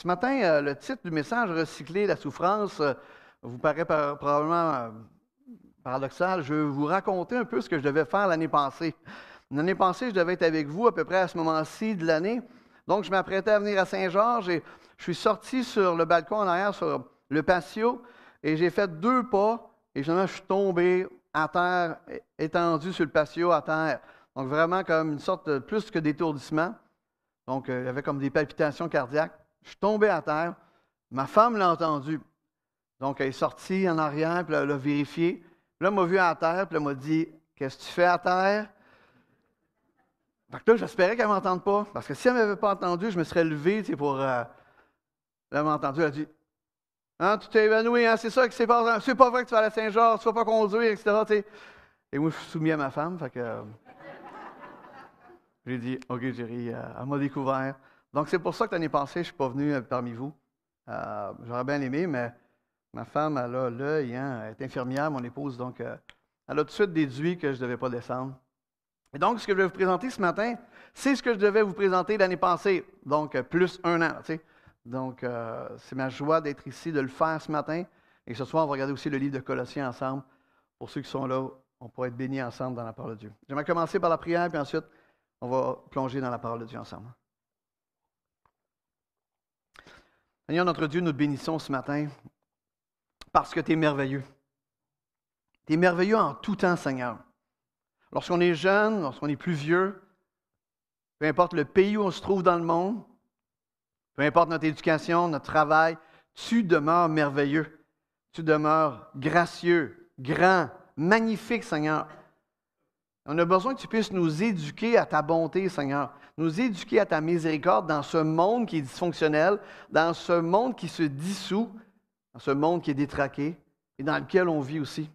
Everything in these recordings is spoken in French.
Ce matin, le titre du message, Recycler la souffrance, vous paraît probablement paradoxal. Je vais vous raconter un peu ce que je devais faire l'année passée. L'année passée, je devais être avec vous à peu près à ce moment-ci de l'année. Donc, je m'apprêtais à venir à Saint-Georges et je suis sorti sur le balcon en arrière, sur le patio, et j'ai fait 2 pas et finalement, je suis tombé à terre, étendu sur le patio à terre. Donc, vraiment comme une sorte de plus que d'étourdissement. Donc, il y avait comme des palpitations cardiaques. Je suis tombé à terre. Ma femme l'a entendu. Donc, elle est sortie en arrière, puis elle a vérifié. Puis là, elle m'a vu à terre, puis elle m'a dit « Qu'est-ce que tu fais à terre? » Fait que là, j'espérais qu'elle ne m'entende pas. Parce que si elle ne m'avait pas entendu, je me serais levé pour... elle m'a entendu, elle a dit « Hein, tu t'es évanoui, hein, c'est ça qui s'est passé. C'est pas vrai que tu vas aller à Saint-Georges, tu ne vas pas conduire, etc. » t'sais. Et moi, je suis soumis à ma femme, fait que... j'ai dit « OK, chérie, elle m'a découvert. » Donc, c'est pour ça que l'année passée, je ne suis pas venu parmi vous. J'aurais bien aimé, mais ma femme, elle a l'œil, hein, elle est infirmière, mon épouse, donc elle a tout de suite déduit que je ne devais pas descendre. Et donc, ce que je vais vous présenter ce matin, c'est ce que je devais vous présenter l'année passée, donc plus 1 an. Tu sais. Donc, c'est ma joie d'être ici, de le faire ce matin. Et ce soir, on va regarder aussi le livre de Colossiens ensemble. Pour ceux qui sont là, on pourra être bénis ensemble dans la parole de Dieu. J'aimerais commencer par la prière, puis ensuite, on va plonger dans la parole de Dieu ensemble. Seigneur, notre Dieu, nous te bénissons ce matin parce que tu es merveilleux. Tu es merveilleux en tout temps, Seigneur. Lorsqu'on est jeune, lorsqu'on est plus vieux, peu importe le pays où on se trouve dans le monde, peu importe notre éducation, notre travail, tu demeures merveilleux. Tu demeures gracieux, grand, magnifique, Seigneur. On a besoin que tu puisses nous éduquer à ta bonté, Seigneur. Nous éduquer à ta miséricorde dans ce monde qui est dysfonctionnel, dans ce monde qui se dissout, dans ce monde qui est détraqué et dans lequel on vit aussi.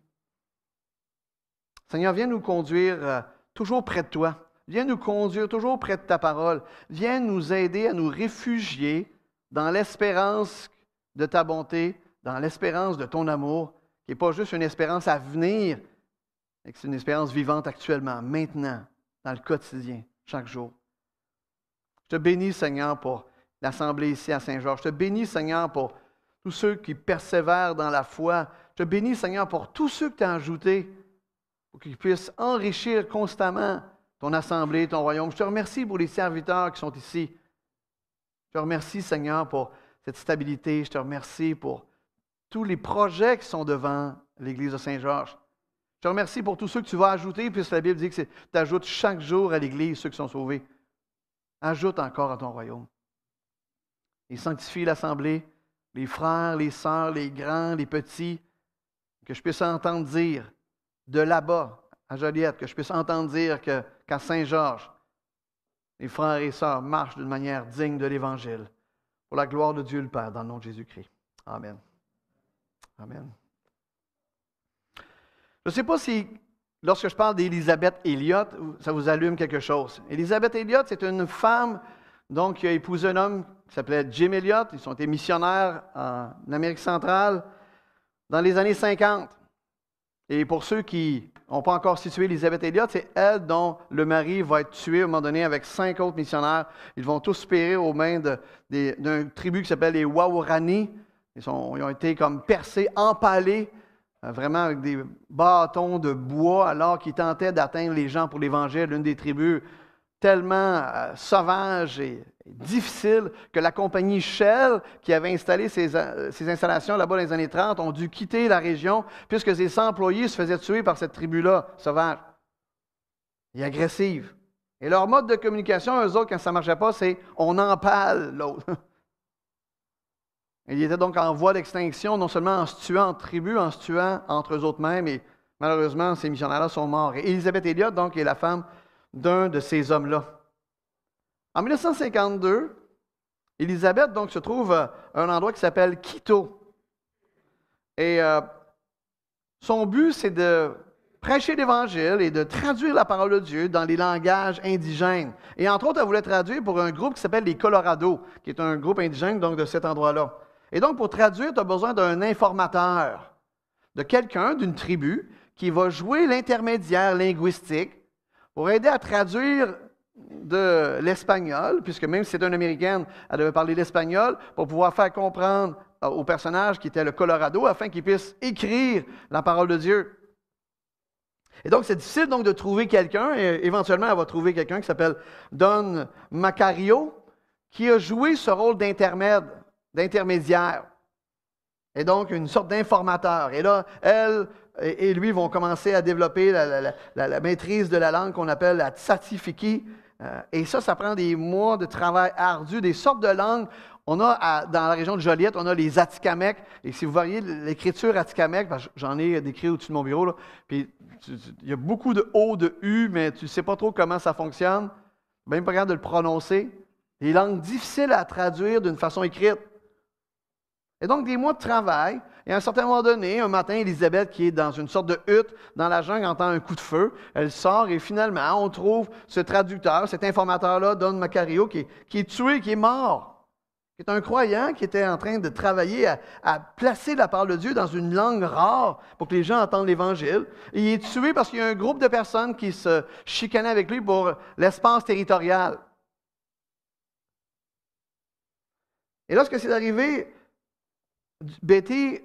Seigneur, viens nous conduire toujours près de toi. Viens nous conduire toujours près de ta parole. Viens nous aider à nous réfugier dans l'espérance de ta bonté, dans l'espérance de ton amour, qui n'est pas juste une espérance à venir, mais que c'est une espérance vivante actuellement, maintenant, dans le quotidien, chaque jour. Je te bénis, Seigneur, pour l'assemblée ici à Saint-Georges. Je te bénis, Seigneur, pour tous ceux qui persévèrent dans la foi. Je te bénis, Seigneur, pour tous ceux que tu as ajoutés, pour qu'ils puissent enrichir constamment ton assemblée, ton royaume. Je te remercie pour les serviteurs qui sont ici. Je te remercie, Seigneur, pour cette stabilité. Je te remercie pour tous les projets qui sont devant l'Église de Saint-Georges. Je te remercie pour tous ceux que tu vas ajouter, puisque la Bible dit que tu ajoutes chaque jour à l'Église ceux qui sont sauvés. Ajoute encore à ton royaume. Et sanctifie l'assemblée, les frères, les sœurs, les grands, les petits, que je puisse entendre dire de là-bas, à Joliette, que je puisse entendre dire qu'à Saint-Georges, les frères et sœurs marchent d'une manière digne de l'Évangile. Pour la gloire de Dieu le Père, dans le nom de Jésus-Christ. Amen. Amen. Je ne sais pas si, lorsque je parle d'Élisabeth Elliott, ça vous allume quelque chose. Élisabeth Elliott, c'est une femme donc, qui a épousé un homme qui s'appelait Jim Elliott. Ils ont été missionnaires en Amérique centrale dans les années 50. Et pour ceux qui n'ont pas encore situé Élisabeth Elliott, c'est elle dont le mari va être tué à un moment donné avec 5 autres missionnaires. Ils vont tous périr aux mains d'une tribu qui s'appelle les Waorani. Ils ont été comme percés, empalés, vraiment avec des bâtons de bois, alors qu'ils tentaient d'atteindre les gens pour l'Évangile, l'une des tribus tellement sauvage et difficile que la compagnie Shell, qui avait installé ces installations là-bas dans les années 30, ont dû quitter la région puisque ses employés se faisaient tuer par cette tribu-là, sauvage et agressive. Et leur mode de communication, eux autres, quand ça ne marchait pas, c'est « on empale l'autre ». Ils étaient donc en voie d'extinction, non seulement en se tuant en tribu, en se tuant entre eux autres mêmes, et malheureusement, ces missionnaires-là sont morts. Et Élisabeth Elliott, donc, est la femme d'un de ces hommes-là. En 1952, Élisabeth donc, se trouve à un endroit qui s'appelle Quito. Et son but, c'est de prêcher l'Évangile et de traduire la parole de Dieu dans les langages indigènes. Et entre autres, elle voulait traduire pour un groupe qui s'appelle les Colorado, qui est un groupe indigène donc, de cet endroit-là. Et donc, pour traduire, tu as besoin d'un informateur, de quelqu'un d'une tribu qui va jouer l'intermédiaire linguistique pour aider à traduire de l'espagnol, puisque même si c'est une Américaine, elle devait parler l'espagnol pour pouvoir faire comprendre au personnage qui était le Colorado, afin qu'il puisse écrire la parole de Dieu. Et donc, c'est difficile donc de trouver quelqu'un, et éventuellement, elle va trouver quelqu'un qui s'appelle Don Macario, qui a joué ce rôle d'intermédiaire, et donc une sorte d'informateur. Et là, elle et lui vont commencer à développer la maîtrise de la langue qu'on appelle la tsatifiki. Et ça prend des mois de travail ardu, des sortes de langues. On a, dans la région de Joliette, on a les Atikamekw. Et si vous voyez l'écriture Atikamekw, parce que j'en ai décrit au-dessus de mon bureau, là, puis il y a beaucoup de O, de U, mais tu ne sais pas trop comment ça fonctionne. Même pas capable de le prononcer. Des langues difficiles à traduire d'une façon écrite. Et donc, des mois de travail. Et à un certain moment donné, un matin, Élisabeth, qui est dans une sorte de hutte dans la jungle, entend un coup de feu. Elle sort et finalement, on trouve ce traducteur, cet informateur-là, Don Macario, qui est tué, qui est mort. Qui est un croyant qui était en train de travailler à placer la parole de Dieu dans une langue rare pour que les gens entendent l'Évangile. Et il est tué parce qu'il y a un groupe de personnes qui se chicanaient avec lui pour l'espace territorial. Et lorsque c'est arrivé, Betty,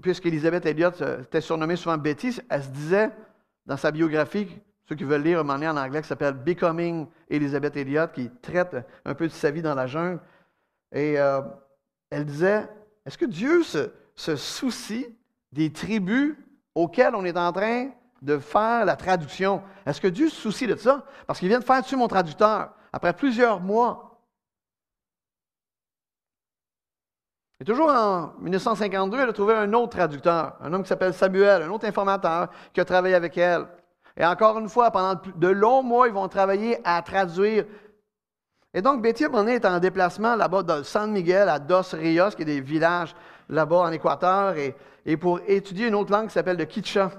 puisqu'Élisabeth Elliott était surnommée souvent Betty, elle se disait dans sa biographie, ceux qui veulent lire un moment donné en anglais, qui s'appelle Becoming Elizabeth Elliott, qui traite un peu de sa vie dans la jungle. Et elle disait, est-ce que Dieu se soucie des tribus auxquelles on est en train de faire la traduction? Est-ce que Dieu se soucie de ça? Parce qu'il vient de faire tuer mon traducteur après plusieurs mois. Et toujours en 1952, elle a trouvé un autre traducteur, un homme qui s'appelle Samuel, un autre informateur qui a travaillé avec elle. Et encore une fois, pendant de longs mois, ils vont travailler à traduire. Et donc, Betty, à un moment donné, est en déplacement là-bas dans San Miguel, à Dos Rios, qui est des villages là-bas en Équateur, et pour étudier une autre langue qui s'appelle le Quichua.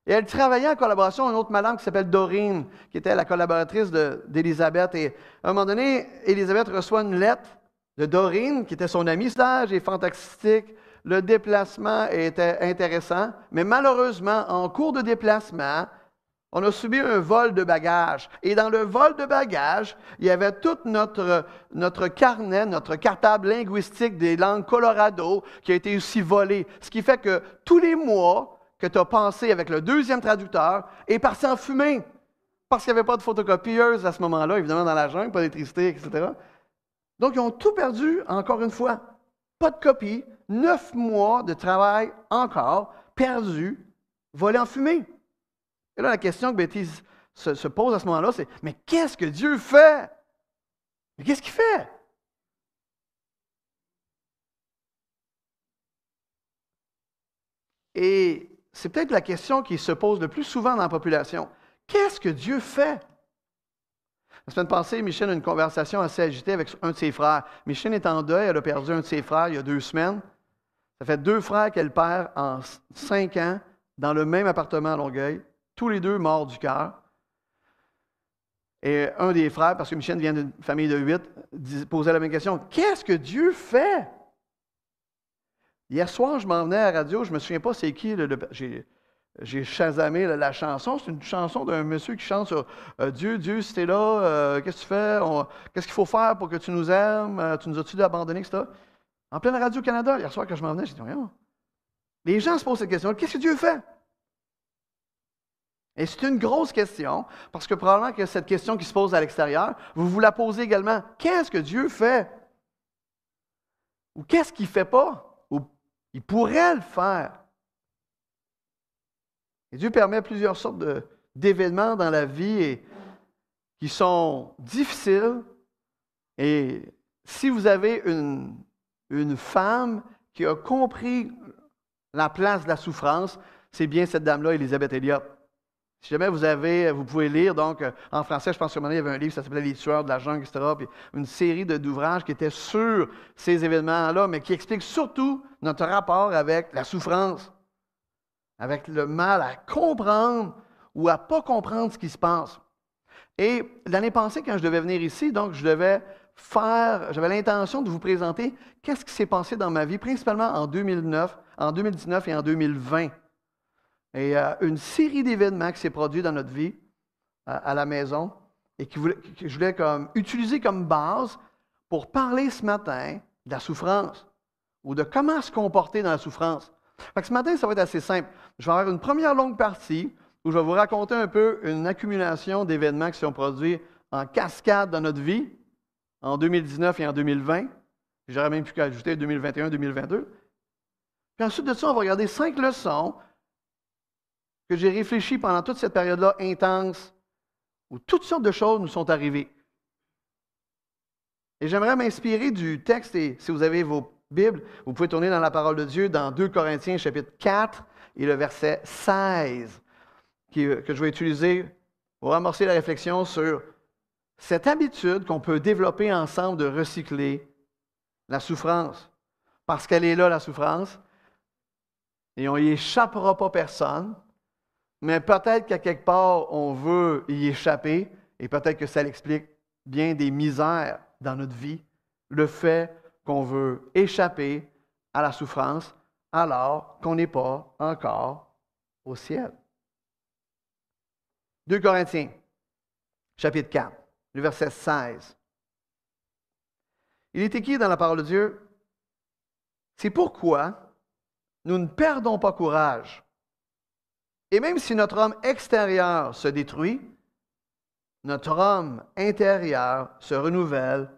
Et elle travaillait en collaboration avec une autre madame qui s'appelle Dorine, qui était la collaboratrice d'Élisabeth. Et à un moment donné, Élisabeth reçoit une lettre de Dorine, qui était son amie. Le stage est fantastique, le déplacement était intéressant, mais malheureusement, en cours de déplacement, on a subi un vol de bagages. Et dans le vol de bagages, il y avait tout notre carnet, notre cartable linguistique des langues Colorado qui a été aussi volé. Ce qui fait que tous les mois que tu as passé avec le deuxième traducteur est parti en fumée. Parce qu'il n'y avait pas de photocopieuse à ce moment-là, évidemment, dans la jungle, pas d'électricité, etc. Donc, ils ont tout perdu, encore une fois. Pas de copie, 9 mois de travail encore, perdu, volé en fumée. Et là, la question que Betty se pose à ce moment-là, c'est « Mais qu'est-ce que Dieu fait? Mais qu'est-ce qu'il fait? » Et c'est peut-être la question qui se pose le plus souvent dans la population. Qu'est-ce que Dieu fait? La semaine passée, Michel a une conversation assez agitée avec un de ses frères. Michel est en deuil, elle a perdu un de ses frères il y a 2 semaines. Ça fait 2 frères qu'elle perd en 5 ans dans le même appartement à Longueuil, tous les 2 morts du cœur. Et un des frères, parce que Michel vient d'une famille de 8, posait la même question. Qu'est-ce que Dieu fait? Hier soir, je m'en venais à la radio, je ne me souviens pas c'est qui, j'ai chasamé la chanson. C'est une chanson d'un monsieur qui chante sur Dieu, Dieu, si tu es là, qu'est-ce que tu fais? Qu'est-ce qu'il faut faire pour que tu nous aimes? Tu nous as-tu abandonnés, etc. En pleine Radio-Canada, hier soir, quand je m'en venais, j'ai dit, voyons. Les gens se posent cette question, qu'est-ce que Dieu fait? Et c'est une grosse question, parce que probablement que cette question qui se pose à l'extérieur, vous vous la posez également. Qu'est-ce que Dieu fait? Ou qu'est-ce qu'il ne fait pas? Ou il pourrait le faire? Et Dieu permet plusieurs sortes d'événements dans la vie qui sont difficiles. Et si vous avez une femme qui a compris la place de la souffrance, c'est bien cette dame-là, Élisabeth Elliott. Si jamais vous pouvez lire, donc, en français, je pense qu'à un moment donné, il y avait un livre, ça s'appelait Les tueurs de la jungle, etc., puis une série d'ouvrages qui étaient sur ces événements-là, mais qui expliquent surtout notre rapport avec la souffrance, avec le mal à comprendre ou à ne pas comprendre ce qui se passe. Et l'année passée, quand je devais venir ici, donc, j'avais l'intention de vous présenter qu'est-ce qui s'est passé dans ma vie, principalement en 2019 et en 2020. Et une série d'événements qui s'est produit dans notre vie, à la maison, et que je voulais comme utiliser comme base pour parler ce matin de la souffrance ou de comment se comporter dans la souffrance. Fait que ce matin, ça va être assez simple. Je vais avoir une première longue partie où je vais vous raconter un peu une accumulation d'événements qui se sont produits en cascade dans notre vie en 2019 et en 2020. J'aurais même pu ajouter 2021-2022. Puis ensuite de ça, on va regarder 5 leçons que j'ai réfléchies pendant toute cette période-là intense où toutes sortes de choses nous sont arrivées. Et j'aimerais m'inspirer du texte, et si vous avez vos Bibles, vous pouvez tourner dans la parole de Dieu dans 2 Corinthiens chapitre 4 et le verset 16, que je vais utiliser pour amorcer la réflexion sur cette habitude qu'on peut développer ensemble de recycler la souffrance. Parce qu'elle est là, la souffrance, et on n'y échappera pas personne, mais peut-être qu'à quelque part, on veut y échapper, et peut-être que ça l'explique bien des misères dans notre vie, le fait qu'on veut échapper à la souffrance alors qu'on n'est pas encore au ciel. 2 Corinthiens, chapitre 4, le verset 16. Il est écrit dans la parole de Dieu, « C'est pourquoi nous ne perdons pas courage. Et même si notre homme extérieur se détruit, notre homme intérieur se renouvelle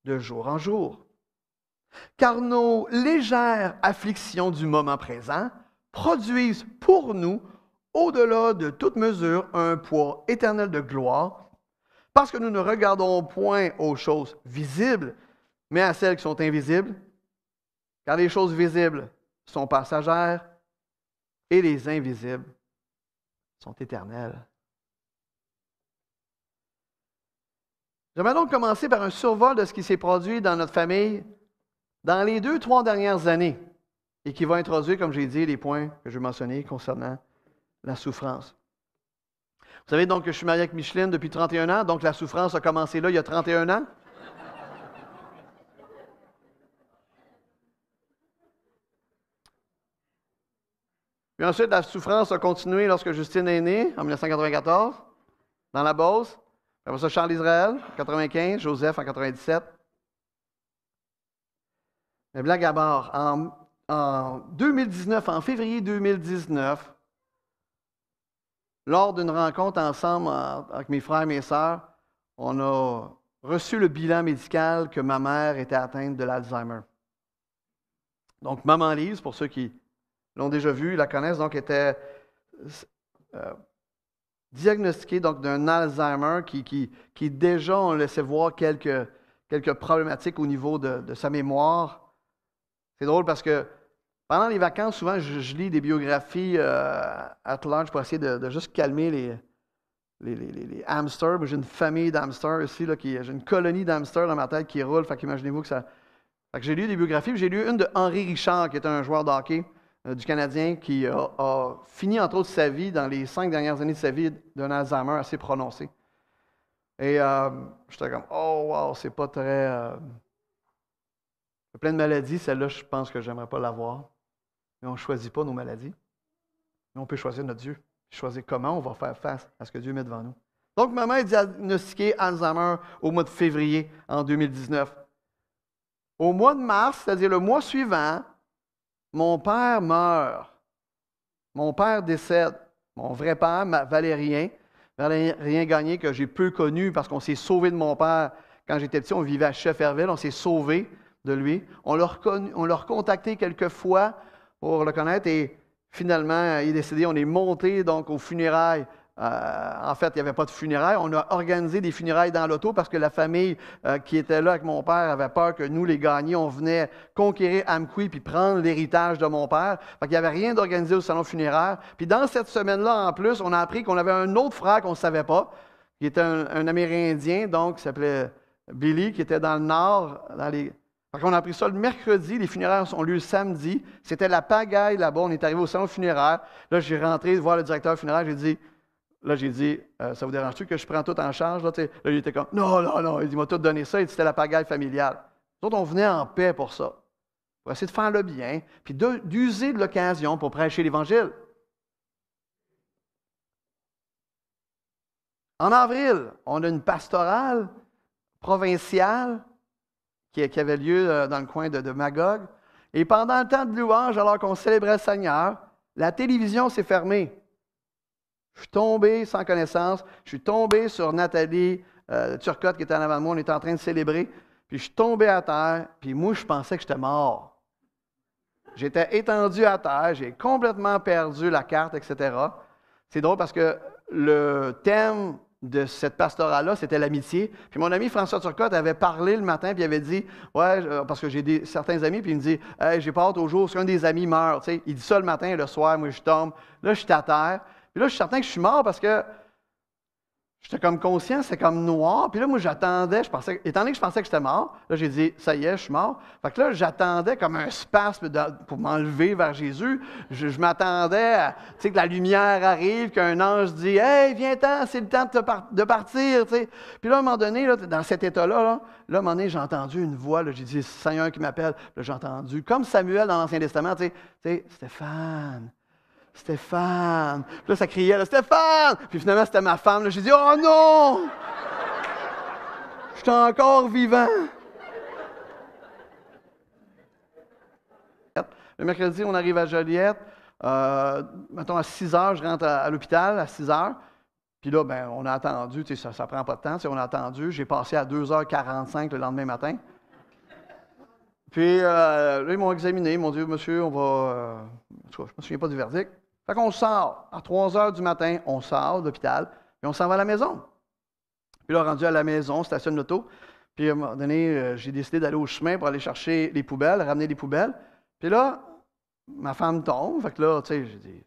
de jour en jour. Car nos légères afflictions du moment présent produisent pour nous, au-delà de toute mesure, un poids éternel de gloire, parce que nous ne regardons point aux choses visibles, mais à celles qui sont invisibles, car les choses visibles sont passagères et les invisibles sont éternelles. » J'aimerais donc commencer par un survol de ce qui s'est produit dans notre famille dans les 2-3 dernières années et qui va introduire, comme j'ai dit, les points que je vais mentionner concernant la souffrance. Vous savez donc que je suis marié avec Micheline depuis 31 ans, donc la souffrance a commencé là il y a 31 ans. Puis ensuite, la souffrance a continué lorsque Justine est née, en 1994, dans la Beauce. Après ça, Charles Israël, en 95, Joseph en 97. Mais blague à part, en 2019, en février 2019, lors d'une rencontre ensemble avec mes frères et mes sœurs, on a reçu le bilan médical que ma mère était atteinte de l'Alzheimer. Donc, Maman Lise, pour ceux qui l'ont déjà vue, la connaissent, donc était diagnostiquée donc, d'un Alzheimer qui déjà, on laissait voir quelques problématiques au niveau de sa mémoire. C'est drôle parce que pendant les vacances, souvent, je lis des biographies at large pour essayer de juste calmer les hamsters. Moi, j'ai une famille d'hamsters ici, là, j'ai une colonie d'hamsters dans ma tête qui roule. Fait qu'imaginez-vous que ça... Fait que j'ai lu des biographies. J'ai lu une de Henri Richard, qui est un joueur de hockey du Canadien, qui a fini, entre autres, sa vie, dans les 5 dernières années de sa vie, d'un Alzheimer assez prononcé. Et j'étais comme, oh, wow, c'est pas très... Il y a plein de maladies. Celle-là, je pense que j'aimerais pas l'avoir. Mais on ne choisit pas nos maladies. Mais on peut choisir notre Dieu. Choisir comment on va faire face à ce que Dieu met devant nous. Donc, maman est diagnostiquée Alzheimer au mois de février en 2019. Au mois de mars, c'est-à-dire le mois suivant, mon père meurt. Mon père décède. Mon vrai père, Valérien Gagné, que j'ai peu connu parce qu'on s'est sauvé de mon père. Quand j'étais petit, on vivait à Shefferville, on s'est sauvé de lui. On l'a recontacté quelques fois pour le connaître et finalement, il est décédé. On est monté donc aux funérailles. En fait, il n'y avait pas de funérailles. On a organisé des funérailles dans l'auto parce que la famille qui était là avec mon père avait peur que nous, les gagnés, on venait conquérir Amqui puis prendre l'héritage de mon père. Fait qu'il n'y avait rien d'organisé au salon funéraire. Puis dans cette semaine-là, en plus, on a appris qu'on avait un autre frère qu'on ne savait pas, qui était un Amérindien, donc, qui s'appelait Billy, qui était dans le nord, Fait qu'on a appris ça le mercredi, les funéraires ont lieu le samedi. C'était la pagaille là-bas. On est arrivé au salon funéraire. Là, j'ai rentré voir le directeur funéraire. J'ai dit, ça vous dérange-tu que je prends tout en charge? Là, il était comme, non. Il m'a tout donné ça. C'était la pagaille familiale. Nous autres, on venait en paix pour ça. Pour essayer de faire le bien, puis d'user de l'occasion pour prêcher l'Évangile. En avril, on a une pastorale provinciale qui avait lieu dans le coin de Magog. Et pendant le temps de louange, alors qu'on célébrait le Seigneur, la télévision s'est fermée. Je suis tombé sans connaissance. Je suis tombé sur Nathalie Turcotte qui était en avant de moi. On était en train de célébrer. Puis je suis tombé à terre. Puis moi, je pensais que j'étais mort. J'étais étendu à terre. J'ai complètement perdu la carte, etc. C'est drôle parce que le thème de cette pastorale-là, c'était l'amitié. Puis mon ami François Turcotte avait parlé le matin, puis il avait dit, ouais, parce que j'ai certains amis, puis il me dit, hey, j'ai pas hâte au jour où un des amis meurt. Tu sais, il dit ça le matin et le soir, moi je tombe. Là, je suis à terre. Puis là, je suis certain que je suis mort parce que j'étais comme conscient, c'est comme noir. Puis là, moi, j'attendais, étant donné que je pensais que j'étais mort, là, j'ai dit, ça y est, je suis mort. Fait que là, j'attendais comme un spasme pour m'enlever vers Jésus. Je m'attendais à, tu sais, que la lumière arrive, qu'un ange dit, hey, viens-t'en, c'est le temps de partir, tu sais. Puis là, à un moment donné, là, dans cet état-là, à un moment donné, j'ai entendu une voix, là, j'ai dit, c'est le Seigneur qui m'appelle. Là, j'ai entendu, comme Samuel dans l'Ancien Testament, tu sais, Stéphane. Stéphane. Puis là, ça criait, là, Stéphane! Puis finalement, c'était ma femme. Là, j'ai dit, oh non! Je suis encore vivant. Le mercredi, on arrive à Joliette. Mettons, à 6 heures, je rentre à l'hôpital, à 6 heures. Puis là, ben, on a attendu, ça prend pas de temps, on a attendu. J'ai passé à 2h45 le lendemain matin. Puis là, ils m'ont examiné, ils m'ont dit, monsieur, on va. Je ne me souviens pas du verdict. Fait qu'on sort. À 3 heures du matin, on sort de l'hôpital, puis on s'en va à la maison. Puis là, rendu à la maison, on stationne l'auto. Puis à un moment donné, j'ai décidé d'aller au chemin pour aller chercher les poubelles, ramener les poubelles. Puis là, ma femme tombe. Fait que là, tu sais, j'ai dit,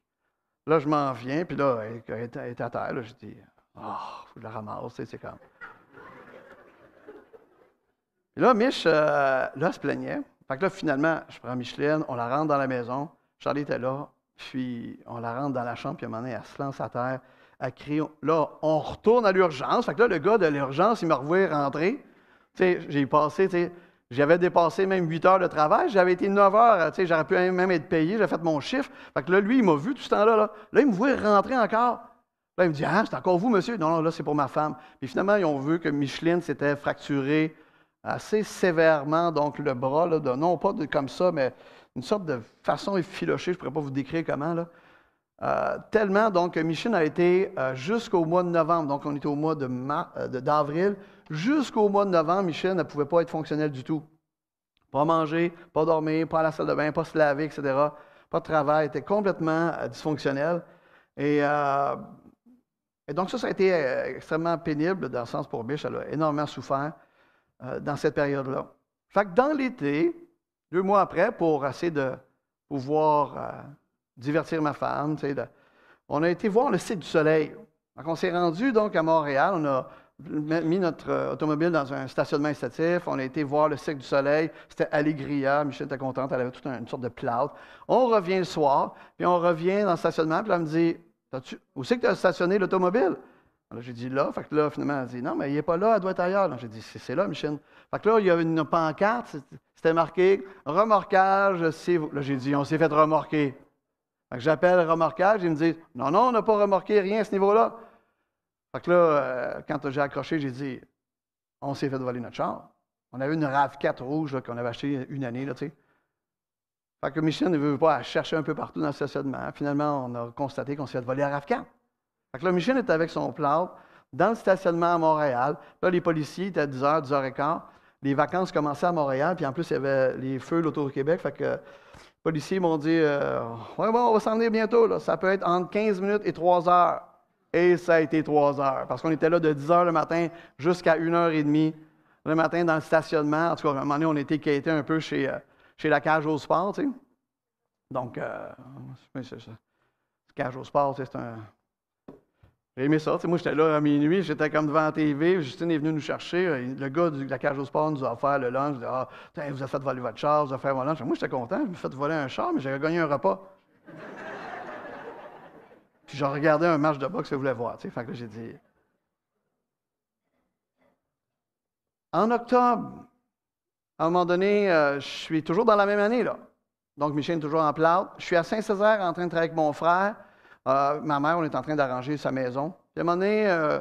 là, je m'en viens. Puis là, elle est à terre. Là, j'ai dit, faut que je la ramasse, c'est comme. Puis là, Mich, là, elle se plaignait. Fait que là, finalement, je prends Micheline, on la rentre dans la maison. Charlie était là. Puis on la rentre dans la chambre, puis à un moment donné, elle se lance à terre, elle crie. Là, on retourne à l'urgence. Fait que là, le gars de l'urgence, il me revoit rentrer. Tu sais, j'ai passé, tu sais, j'avais dépassé même 8 heures de travail. J'avais été 9 heures, tu sais, j'aurais pu même être payé. J'ai fait mon chiffre. Fait que là, lui, il m'a vu tout ce temps-là. Là, il me voit rentrer encore. Là, il me dit, ah, c'est encore vous, monsieur? Non, non, là, c'est pour ma femme. Puis finalement, ils ont vu que Micheline s'était fracturée assez sévèrement, donc le bras, là, non pas comme ça, mais une sorte de façon effilochée, je ne pourrais pas vous décrire comment, là. Tellement, donc, Micheline a été jusqu'au mois de novembre, donc on était au mois d'avril, jusqu'au mois de novembre, Micheline ne pouvait pas être fonctionnelle du tout. Pas manger, pas dormir, pas à la salle de bain, pas se laver, etc. Pas de travail, elle était complètement dysfonctionnelle. Et donc ça a été extrêmement pénible, dans le sens pour Mich, elle a énormément souffert dans cette période-là. Fait que dans l'été, 2 mois après, pour essayer de pouvoir divertir ma femme, on a été voir le Cirque du Soleil. Donc, on s'est rendu donc à Montréal, on a mis notre automobile dans un stationnement incitatif, on a été voir le Cirque du Soleil, c'était Allégria, Michel était contente, elle avait toute une sorte de plâtre. On revient le soir, puis on revient dans le stationnement, puis là, elle me dit, où c'est que tu as stationné l'automobile? Là, j'ai dit là. Fait que là, finalement, elle dit non, mais il n'est pas là, elle doit être ailleurs. Là, j'ai dit c'est là, Michel. Fait que là, il y avait une pancarte, c'était marqué remorquage, c'est vous. Là, j'ai dit on s'est fait remorquer. Fait que j'appelle remorquage, ils me disent non, non, on n'a pas remorqué rien à ce niveau-là. Fait que là, quand j'ai accroché, j'ai dit on s'est fait voler notre char. On avait une RAV4 rouge là, qu'on avait acheté une année, là, tu sais. Fait que Michel ne veut pas chercher un peu partout dans le stationnement. Finalement, on a constaté qu'on s'est fait voler la RAV4. Fait que là, Michel est avec son plâtre dans le stationnement à Montréal. Là, les policiers étaient à 10h, 10h15. Les vacances commençaient à Montréal, puis en plus, il y avait les feux de l'Auto-Québec. Fait que les policiers m'ont dit ouais, bon, on va s'en venir bientôt. Là. Ça peut être entre 15 minutes et 3 heures. Et ça a été 3 heures. Parce qu'on était là de 10h le matin jusqu'à 1h30 le matin dans le stationnement. En tout cas, à un moment donné, on était quêtés un peu chez la Cage au Sport, tu sais. Donc, c'est ça. Cage au Sport, c'est un. J'ai aimé ça. Moi, j'étais là à minuit, j'étais comme devant la TV. Justine est venue nous chercher. Le gars de la Cage au Sport nous a offert le lunch. Il a dit vous avez fait voler votre char, vous avez fait mon lunch. Moi, j'étais content. Je me suis fait voler un char, mais j'avais gagné un repas. Puis, j'ai regardé un match de boxe que je voulais voir. Fait que là, j'ai dit. En octobre, à un moment donné, je suis toujours dans la même année, là. Donc, Michel est toujours en plâtre. Je suis à Saint-Césaire en train de travailler avec mon frère. Ma mère, on est en train d'arranger sa maison. Puis à un moment donné,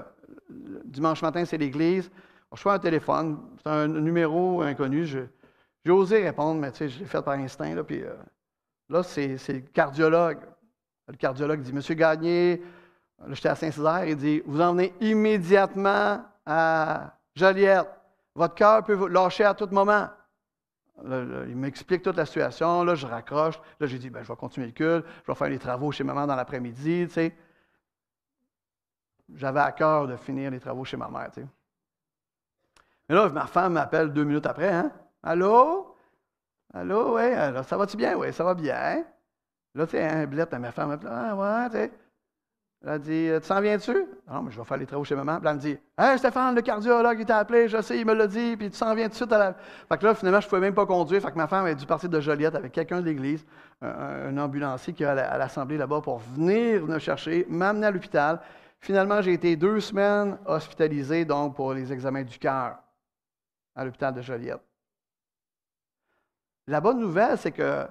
dimanche matin, c'est l'église. Je reçois un téléphone, c'est un numéro inconnu. J'ai osé répondre, mais tu sais, je l'ai fait par instinct. Là, puis, là, c'est le cardiologue. Le cardiologue dit, Monsieur Gagné, là, j'étais à Saint-Césaire, il dit, vous en venez immédiatement à Joliette. Votre cœur peut vous lâcher à tout moment. Là, il m'explique toute la situation. Là, je raccroche. Là, j'ai dit, je vais continuer le culte. Je vais faire les travaux chez maman dans l'après-midi. Tu sais. J'avais à cœur de finir les travaux chez ma mère. Tu sais. Mais là, ma femme m'appelle 2 minutes après. Hein? Allô? Allô, oui. Alors, ça va-tu bien? Oui, ça va bien. Là, tu sais, un blette, ma femme m'appelle. Ah, ouais, tu sais. Elle a dit, tu s'en viens-tu? Non, mais je vais faire les travaux chez maman. Puis elle me dit, hey Stéphane, le cardiologue, il t'a appelé, je sais, il me l'a dit, puis tu s'en viens tout de suite à la. Fait que là, finalement, je ne pouvais même pas conduire. Fait que ma femme a dû partir de Joliette avec quelqu'un de l'église, un ambulancier qui est à l'assemblée là-bas pour venir me chercher, m'amener à l'hôpital. Finalement, j'ai été 2 semaines hospitalisé, donc, pour les examens du cœur à l'hôpital de Joliette. La bonne nouvelle, c'est que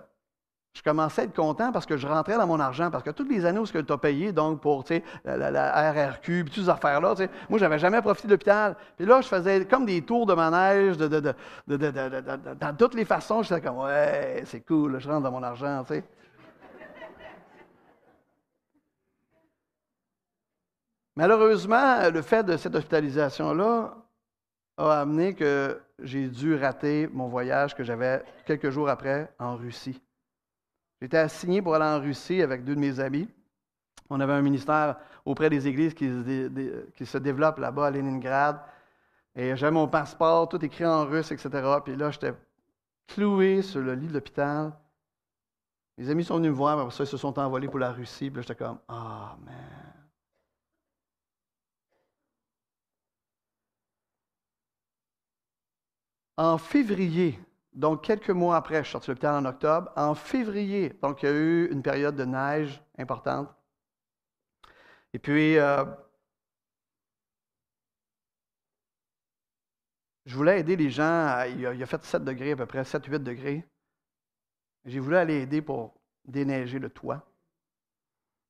je commençais à être content parce que je rentrais dans mon argent. Parce que toutes les années où tu as payé, donc pour la RRQ, puis toutes ces affaires-là, moi, je n'avais jamais profité de l'hôpital. Puis là, je faisais comme des tours de manège dans toutes les façons. J'étais comme, ouais, c'est cool, là, je rentre dans mon argent. Tu sais. Malheureusement, le fait de cette hospitalisation-là a amené que j'ai dû rater mon voyage que j'avais quelques jours après en Russie. J'étais assigné pour aller en Russie avec 2 de mes amis. On avait un ministère auprès des églises qui se développe là-bas à Leningrad. Et j'avais mon passeport, tout écrit en russe, etc. Puis là, j'étais cloué sur le lit de l'hôpital. Mes amis sont venus me voir, après ça, ils se sont envolés pour la Russie. Puis là, j'étais comme, ah, man. En février, donc quelques mois après, je suis sorti de l'hôpital en octobre. En février, donc il y a eu une période de neige importante. Et puis, je voulais aider les gens. Il a fait 7 degrés à peu près, 7-8 degrés. J'ai voulu aller aider pour déneiger le toit.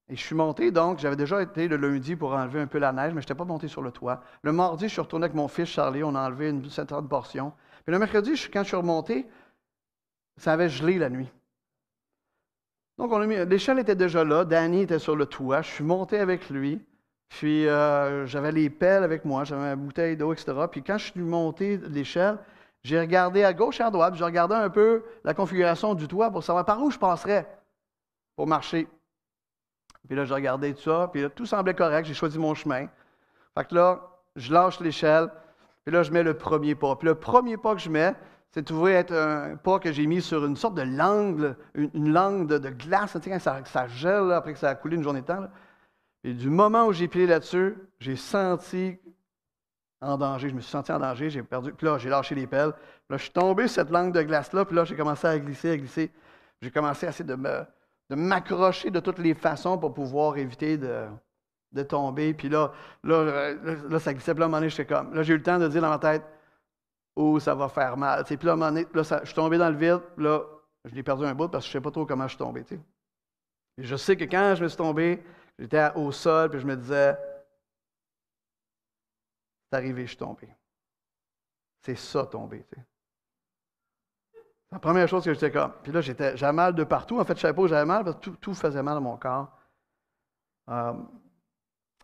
Et je suis monté, donc, j'avais déjà été le lundi pour enlever un peu la neige, mais je n'étais pas monté sur le toit. Le mardi, je suis retourné avec mon fils Charlie, on a enlevé une certaine portion. Puis le mercredi, quand je suis remonté, ça avait gelé la nuit. Donc, l'échelle était déjà là, Danny était sur le toit, je suis monté avec lui, puis j'avais les pelles avec moi, j'avais ma bouteille d'eau, etc. Puis quand je suis monté l'échelle, j'ai regardé à gauche et à droite, puis j'ai regardé un peu la configuration du toit pour savoir par où je passerais pour marcher. Puis là, j'ai regardé tout ça, puis là, tout semblait correct, j'ai choisi mon chemin. Fait que là, je lâche l'échelle, puis là, je mets le premier pas. Puis le premier pas que je mets, c'est trouvé être un pas que j'ai mis sur une sorte de langue, une langue de glace, tu sais, quand ça gèle, là, après que ça a coulé une journée de temps. Là. Et du moment où j'ai plié là-dessus, j'ai senti en danger, je me suis senti en danger, j'ai perdu, puis là, j'ai lâché les pelles. Là, je suis tombé sur cette langue de glace-là, puis là, j'ai commencé à glisser. J'ai commencé à essayer de m'accrocher de toutes les façons pour pouvoir éviter de tomber. Puis là, ça glissait. Puis là, à un moment donné, j'étais comme... Là, j'ai eu le temps de dire dans ma tête, « Oh, ça va faire mal. » Puis là, à un moment donné, je suis tombé dans le vide. Là, je l'ai perdu un bout parce que je ne sais pas trop comment je suis tombé. T'sais. Et je sais que quand je me suis tombé, j'étais au sol, puis je me disais, « C'est arrivé, je suis tombé. » C'est ça, tomber. T'sais. La première chose que j'étais comme. Puis là, j'avais mal de partout. En fait, je ne savais pas où j'avais mal parce que tout faisait mal à mon corps.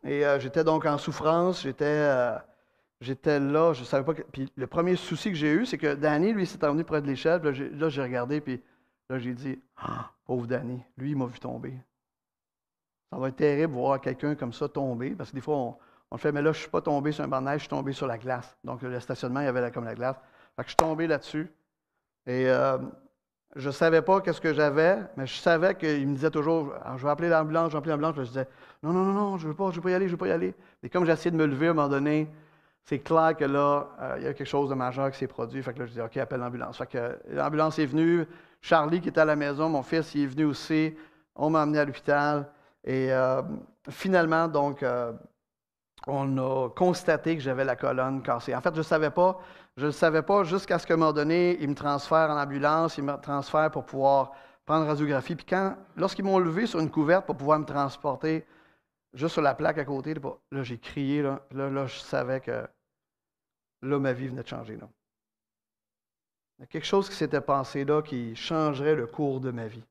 J'étais donc en souffrance. J'étais là. Je ne savais pas. Puis le premier souci que j'ai eu, c'est que Danny, lui, s'est emmené près de l'échelle. Puis là, j'ai regardé. Puis là, j'ai dit, ah, pauvre Danny, lui, il m'a vu tomber. Ça va être terrible de voir quelqu'un comme ça tomber. Parce que des fois, on le fait, mais là, je ne suis pas tombé sur un banc de neige, je suis tombé sur la glace. Donc, le stationnement, il y avait comme la glace. Fait que je suis tombé là-dessus. Et je ne savais pas qu'est-ce que j'avais, mais je savais qu'il me disait toujours, je vais appeler l'ambulance, je disais, non, je ne veux pas y aller. Et comme j'ai essayé de me lever à un moment donné, c'est clair que là, il y a quelque chose de majeur qui s'est produit. Fait que là, je dis, OK, appelle l'ambulance. Fait que l'ambulance est venue. Charlie, qui était à la maison, mon fils, il est venu aussi. On m'a emmené à l'hôpital. Et finalement, donc, on a constaté que j'avais la colonne cassée. En fait, je ne savais pas jusqu'à ce qu'à un moment donné, ils me transfèrent en ambulance, ils me transfèrent pour pouvoir prendre radiographie. Puis lorsqu'ils m'ont levé sur une couverte pour pouvoir me transporter, juste sur la plaque à côté, là j'ai crié, là, je savais que là, ma vie venait de changer. Là. Il y a quelque chose qui s'était passé là qui changerait le cours de ma vie.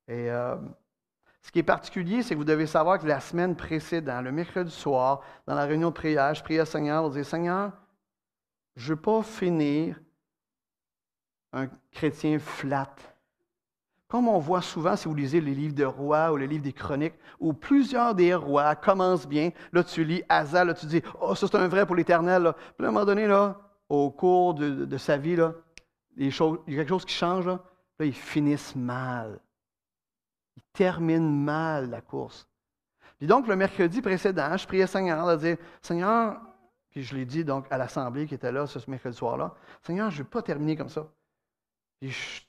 Et ce qui est particulier, c'est que vous devez savoir que la semaine précédente, le mercredi soir, dans la réunion de prière, je priais au Seigneur pour dire, Seigneur, je ne veux pas finir un chrétien flat. Comme on voit souvent, si vous lisez les livres de rois ou les livres des chroniques, où plusieurs des rois commencent bien, là tu lis Asa, là tu dis, oh ça c'est un vrai pour l'Éternel. Là. Puis à un moment donné, là, au cours de sa vie, là, il y a quelque chose qui change, là ils finissent mal. Ils terminent mal la course. Puis donc, le mercredi précédent, je priais Seigneur de dire, Seigneur, puis je l'ai dit donc à l'assemblée qui était là ce mercredi soir-là, Seigneur, je ne veux pas terminer comme ça. Puis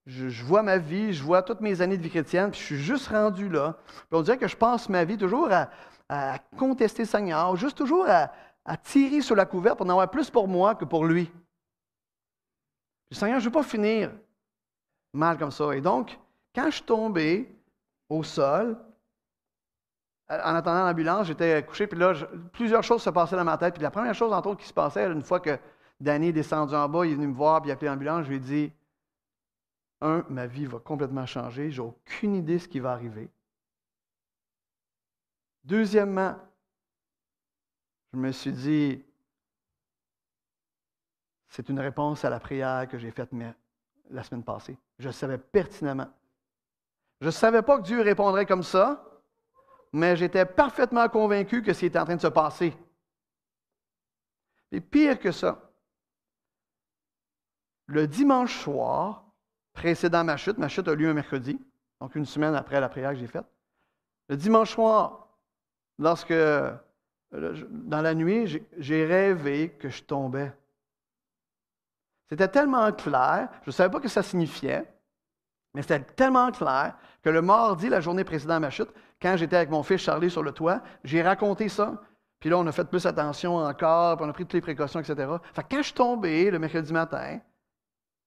je vois ma vie, je vois toutes mes années de vie chrétienne, puis je suis juste rendu là. Puis on dirait que je passe ma vie toujours à contester le Seigneur, juste toujours à tirer sur la couverte pour en avoir plus pour moi que pour lui. Puis Seigneur, je ne veux pas finir mal comme ça. Et donc, quand je suis tombé au sol, en attendant l'ambulance, j'étais couché, puis là, plusieurs choses se passaient dans ma tête. Puis la première chose, entre autres, qui se passait, une fois que Danny est descendu en bas, il est venu me voir, puis il a appelé l'ambulance, je lui ai dit, ma vie va complètement changer, j'ai aucune idée de ce qui va arriver. Deuxièmement, je me suis dit, c'est une réponse à la prière que j'ai faite la semaine passée. Je le savais pertinemment. Je ne savais pas que Dieu répondrait comme ça, mais j'étais parfaitement convaincu que c'était en train de se passer. Et pire que ça, le dimanche soir, précédant ma chute a lieu un mercredi, donc une semaine après la prière que j'ai faite. Le dimanche soir, dans la nuit, j'ai rêvé que je tombais. C'était tellement clair, je ne savais pas ce que ça signifiait, mais c'était tellement clair que le mardi, la journée précédant ma chute, quand j'étais avec mon fils Charlie sur le toit, j'ai raconté ça. Puis là, on a fait plus attention encore, puis on a pris toutes les précautions, etc. Fait que quand je suis tombé le mercredi matin,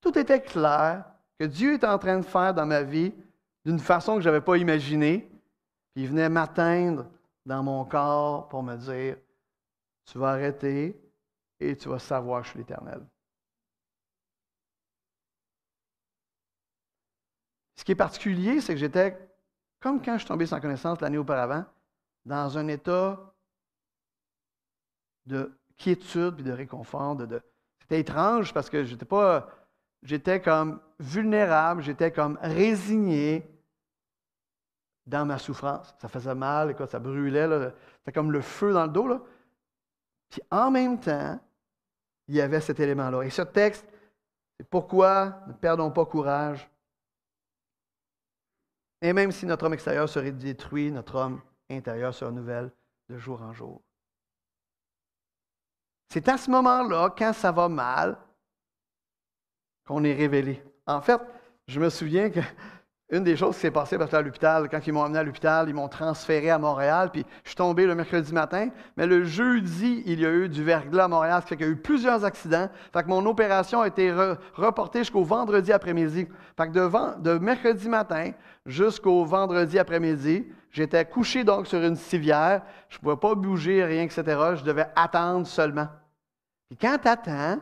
tout était clair que Dieu était en train de faire dans ma vie d'une façon que je n'avais pas imaginée. Puis il venait m'atteindre dans mon corps pour me dire, tu vas arrêter et tu vas savoir que je suis l'Éternel. Ce qui est particulier, c'est que j'étais, comme quand je suis tombé sans connaissance l'année auparavant, dans un état de quiétude et de réconfort. C'était étrange parce que j'étais comme vulnérable, j'étais comme résigné dans ma souffrance. Ça faisait mal, ça brûlait, là, c'était comme le feu dans le dos. Là. Puis en même temps, il y avait cet élément-là. Et ce texte, c'est pourquoi ne perdons pas courage. Et même si notre homme extérieur serait détruit, notre homme intérieur se renouvelle de jour en jour. C'est à ce moment-là, quand ça va mal, qu'on est révélé. En fait, je me souviens qu'une des choses qui s'est passée parce que à l'hôpital, quand ils m'ont amené à l'hôpital, ils m'ont transféré à Montréal, puis je suis tombé le mercredi matin, mais le jeudi, il y a eu du verglas à Montréal, ce qui fait qu'il y a eu plusieurs accidents. Fait que mon opération a été reportée jusqu'au vendredi après-midi. Fait que de mercredi matin jusqu'au vendredi après-midi, j'étais couché donc sur une civière, je ne pouvais pas bouger, rien, etc. Je devais attendre seulement. Puis quand tu attends,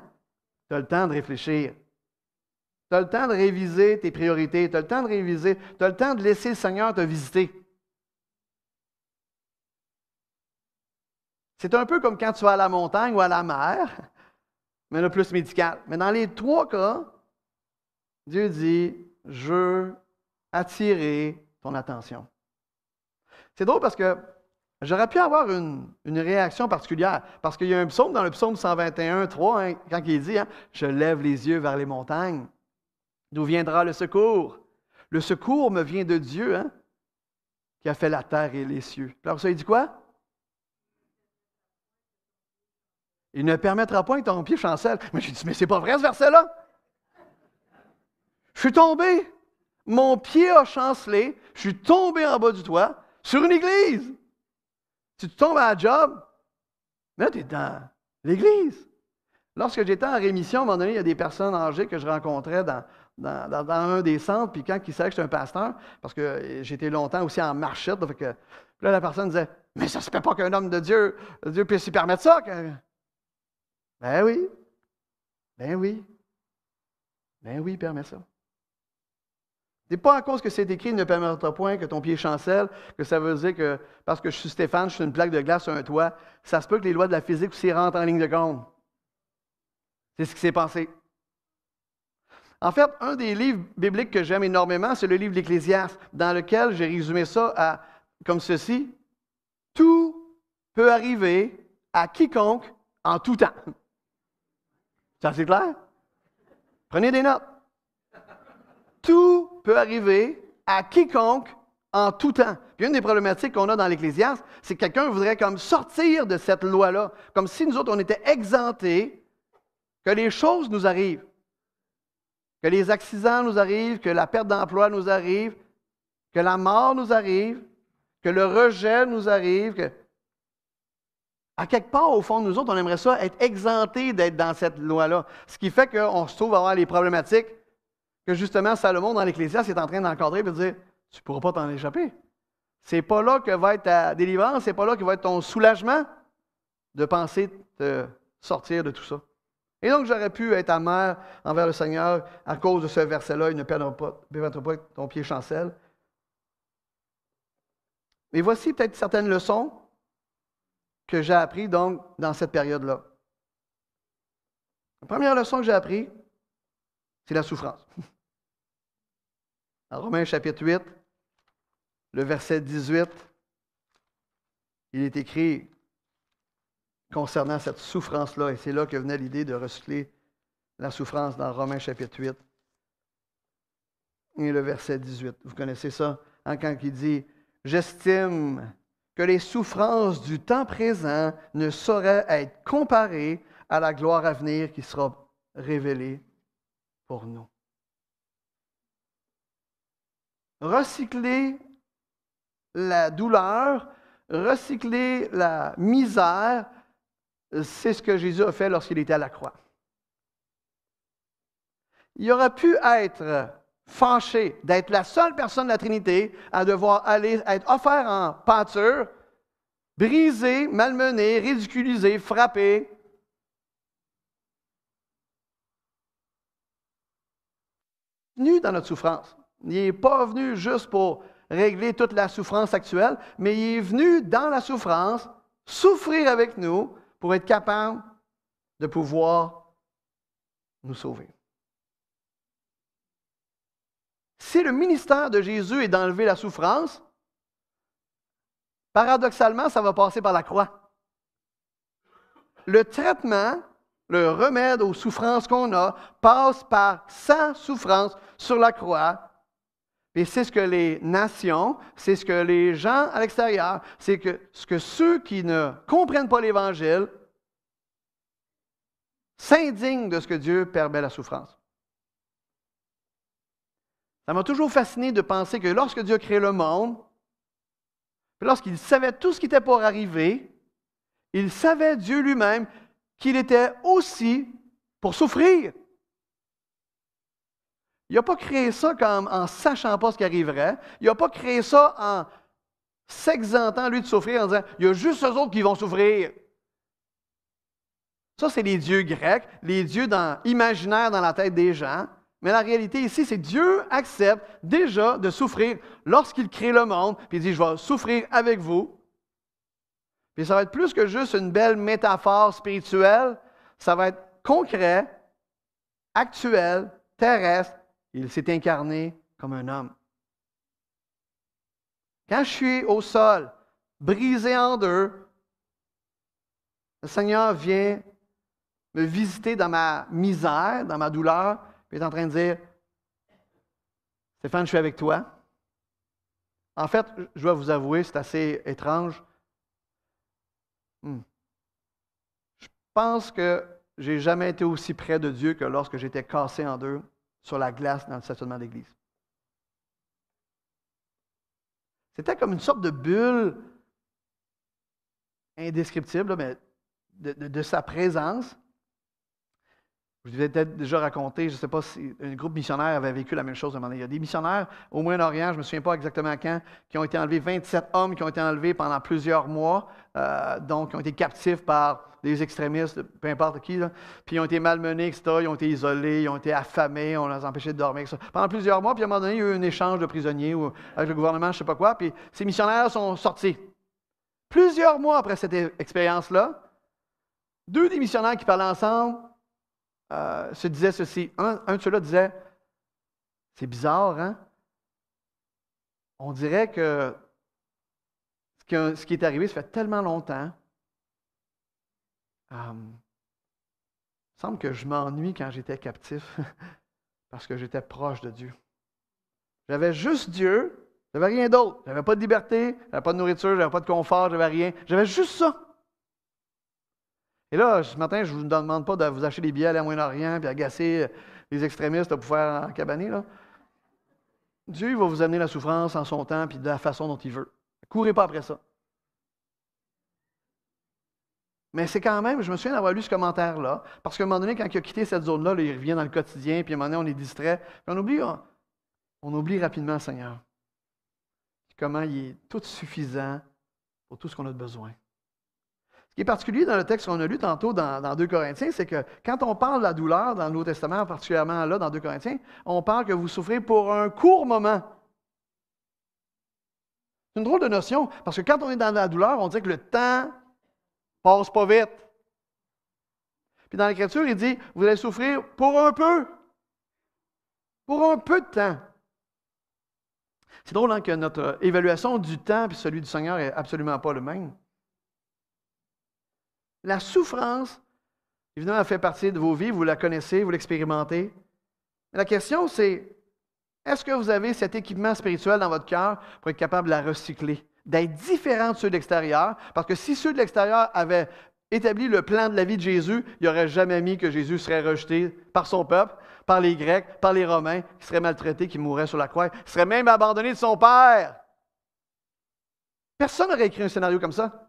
tu as le temps de réfléchir. Tu as le temps de réviser tes priorités, tu as le temps de réviser, tu as le temps de laisser le Seigneur te visiter. C'est un peu comme quand tu vas à la montagne ou à la mer, mais le plus médical. Mais dans les trois cas, Dieu dit, je veux attirer ton attention. C'est drôle parce que j'aurais pu avoir une réaction particulière, parce qu'il y a un psaume dans le psaume 121, 3, hein, quand il dit, je lève les yeux vers les montagnes. D'où viendra le secours? Le secours me vient de Dieu, qui a fait la terre et les cieux. Alors ça, il dit quoi? Il ne permettra point que ton pied chancelle. Mais j'ai dit, mais c'est pas vrai ce verset-là? Je suis tombé. Mon pied a chancelé. Je suis tombé en bas du toit sur une église. Si tu tombes à la job, là, tu es dans l'église. Lorsque j'étais en rémission, à un moment donné, il y a des personnes âgées que je rencontrais dans un des centres, puis quand ils savaient que j'étais un pasteur, parce que j'étais longtemps aussi en marchette, donc Puis là, la personne disait, mais ça ne se fait pas qu'un homme de Dieu puisse s'y permettre ça. Ben oui, ben oui, ben oui, il permet ça. C'est pas à cause que c'est écrit, ne permettra point que ton pied chancelle, que ça veut dire que parce que je suis Stéphane, je suis une plaque de glace sur un toit, ça se peut que les lois de la physique aussi rentrent en ligne de compte. C'est ce qui s'est passé. En fait, un des livres bibliques que j'aime énormément, c'est le livre de l'Ecclésiaste, dans lequel j'ai résumé ça comme ceci. Tout peut arriver à quiconque en tout temps. C'est assez clair? Prenez des notes. Tout peut arriver à quiconque en tout temps. Puis une des problématiques qu'on a dans l'Ecclésiaste, c'est que quelqu'un voudrait comme sortir de cette loi-là, comme si nous autres, on était exemptés, que les choses nous arrivent, que les accidents nous arrivent, que la perte d'emploi nous arrive, que la mort nous arrive, que le rejet nous arrive, que... À quelque part, au fond de nous autres, on aimerait ça être exemptés d'être dans cette loi-là. Ce qui fait qu'on se trouve à avoir les problématiques que justement Salomon dans l'Ecclésiaste est en train d'encadrer et de dire, tu ne pourras pas t'en échapper. C'est pas là que va être ta délivrance, c'est pas là que va être ton soulagement de penser te sortir de tout ça. Et donc, j'aurais pu être amer envers le Seigneur à cause de ce verset-là, il ne perdra pas ton pied chancelle. Mais voici peut-être certaines leçons que j'ai apprises donc dans cette période-là. La première leçon que j'ai apprise, c'est la souffrance. En Romains chapitre 8, le verset 18, il est écrit concernant cette souffrance-là, et c'est là que venait l'idée de recycler la souffrance dans Romains chapitre 8. Et le verset 18, vous connaissez ça, hein, quand il dit « J'estime que les souffrances du temps présent ne sauraient être comparées à la gloire à venir qui sera révélée pour nous. » Recycler la douleur, recycler la misère, c'est ce que Jésus a fait lorsqu'il était à la croix. Il aurait pu être fâché d'être la seule personne de la Trinité à devoir aller être offert en pâture, brisé, malmené, ridiculisé, frappé. Venu dans notre souffrance. Il n'est pas venu juste pour régler toute la souffrance actuelle, mais il est venu dans la souffrance, souffrir avec nous pour être capable de pouvoir nous sauver. Si le ministère de Jésus est d'enlever la souffrance, paradoxalement, ça va passer par la croix. Le traitement, le remède aux souffrances qu'on a, passe par sa souffrance sur la croix. Et c'est ce que les nations, c'est ce que les gens à l'extérieur, c'est ce que ceux qui ne comprennent pas l'Évangile s'indignent de ce que Dieu permet la souffrance. Ça m'a toujours fasciné de penser que lorsque Dieu a créé le monde, lorsqu'il savait tout ce qui était pour arriver, il savait, Dieu lui-même, qu'il était aussi pour souffrir. Il n'a pas créé ça comme en ne sachant pas ce qui arriverait. Il n'a pas créé ça en s'exentant, lui, de souffrir, en disant, il y a juste eux autres qui vont souffrir. Ça, c'est les dieux grecs, les dieux imaginaires dans la tête des gens. Mais la réalité ici, c'est que Dieu accepte déjà de souffrir lorsqu'il crée le monde, puis il dit, je vais souffrir avec vous. Puis ça va être plus que juste une belle métaphore spirituelle, ça va être concret, actuel, terrestre. Il s'est incarné comme un homme. Quand je suis au sol, brisé en deux, le Seigneur vient me visiter dans ma misère, dans ma douleur, puis il est en train de dire, Stéphane, je suis avec toi. En fait, je dois vous avouer, c'est assez étrange. Je pense que je n'ai jamais été aussi près de Dieu que lorsque j'étais cassé en deux sur la glace dans le stationnement d'église. C'était comme une sorte de bulle indescriptible, mais de sa présence. Je vous ai peut-être déjà raconté, je ne sais pas si un groupe missionnaire avait vécu la même chose à un moment donné. Il y a des missionnaires au Moyen-Orient, je ne me souviens pas exactement quand, qui ont été enlevés, 27 hommes qui ont été enlevés pendant plusieurs mois, donc qui ont été captifs par des extrémistes, peu importe qui, là, puis ils ont été malmenés, etc., ils ont été isolés, ils ont été affamés, on les a empêchés de dormir, etc. Pendant plusieurs mois, puis à un moment donné, il y a eu un échange de prisonniers ou, avec le gouvernement, je ne sais pas quoi, puis ces missionnaires sont sortis. Plusieurs mois après cette expérience-là, deux des missionnaires qui parlaient ensemble se disaient ceci. Un de ceux-là disait, c'est bizarre, hein? On dirait que ce qui est arrivé, ça fait tellement longtemps. Il me semble que je m'ennuie quand j'étais captif parce que j'étais proche de Dieu. J'avais juste Dieu, j'avais rien d'autre. J'avais pas de liberté, j'avais pas de nourriture, j'avais pas de confort, j'avais rien. J'avais juste ça. Et là, ce matin, je ne vous demande pas de vous acheter des billets à aller à Moyen-Orient puis agacer les extrémistes pour faire en cabaner, là. Dieu il va vous amener la souffrance en son temps puis de la façon dont il veut. Courez pas après ça. Mais c'est quand même, je me souviens d'avoir lu ce commentaire-là, parce qu'à un moment donné, quand il a quitté cette zone-là, là, il revient dans le quotidien, puis à un moment donné, on est distrait, puis on oublie rapidement le Seigneur. Puis comment il est tout suffisant pour tout ce qu'on a de besoin. Ce qui est particulier dans le texte qu'on a lu tantôt dans 2 Corinthiens, c'est que quand on parle de la douleur dans le Nouveau Testament, particulièrement là, dans 2 Corinthiens, on parle que vous souffrez pour un court moment. C'est une drôle de notion, parce que quand on est dans la douleur, on dit que le temps passe pas vite. Puis dans l'Écriture, il dit, vous allez souffrir pour un peu. Pour un peu de temps. C'est drôle hein, que notre évaluation du temps et celui du Seigneur n'est absolument pas le même. La souffrance, évidemment, elle fait partie de vos vies, vous la connaissez, vous l'expérimentez. Mais la question, c'est, est-ce que vous avez cet équipement spirituel dans votre cœur pour être capable de la recycler, d'être différent de ceux de l'extérieur? Parce que si ceux de l'extérieur avaient établi le plan de la vie de Jésus, il n'aurait jamais mis que Jésus serait rejeté par son peuple, par les Grecs, par les Romains, qui seraient maltraités, qui mourraient sur la croix, qui serait même abandonné de son Père. Personne n'aurait écrit un scénario comme ça.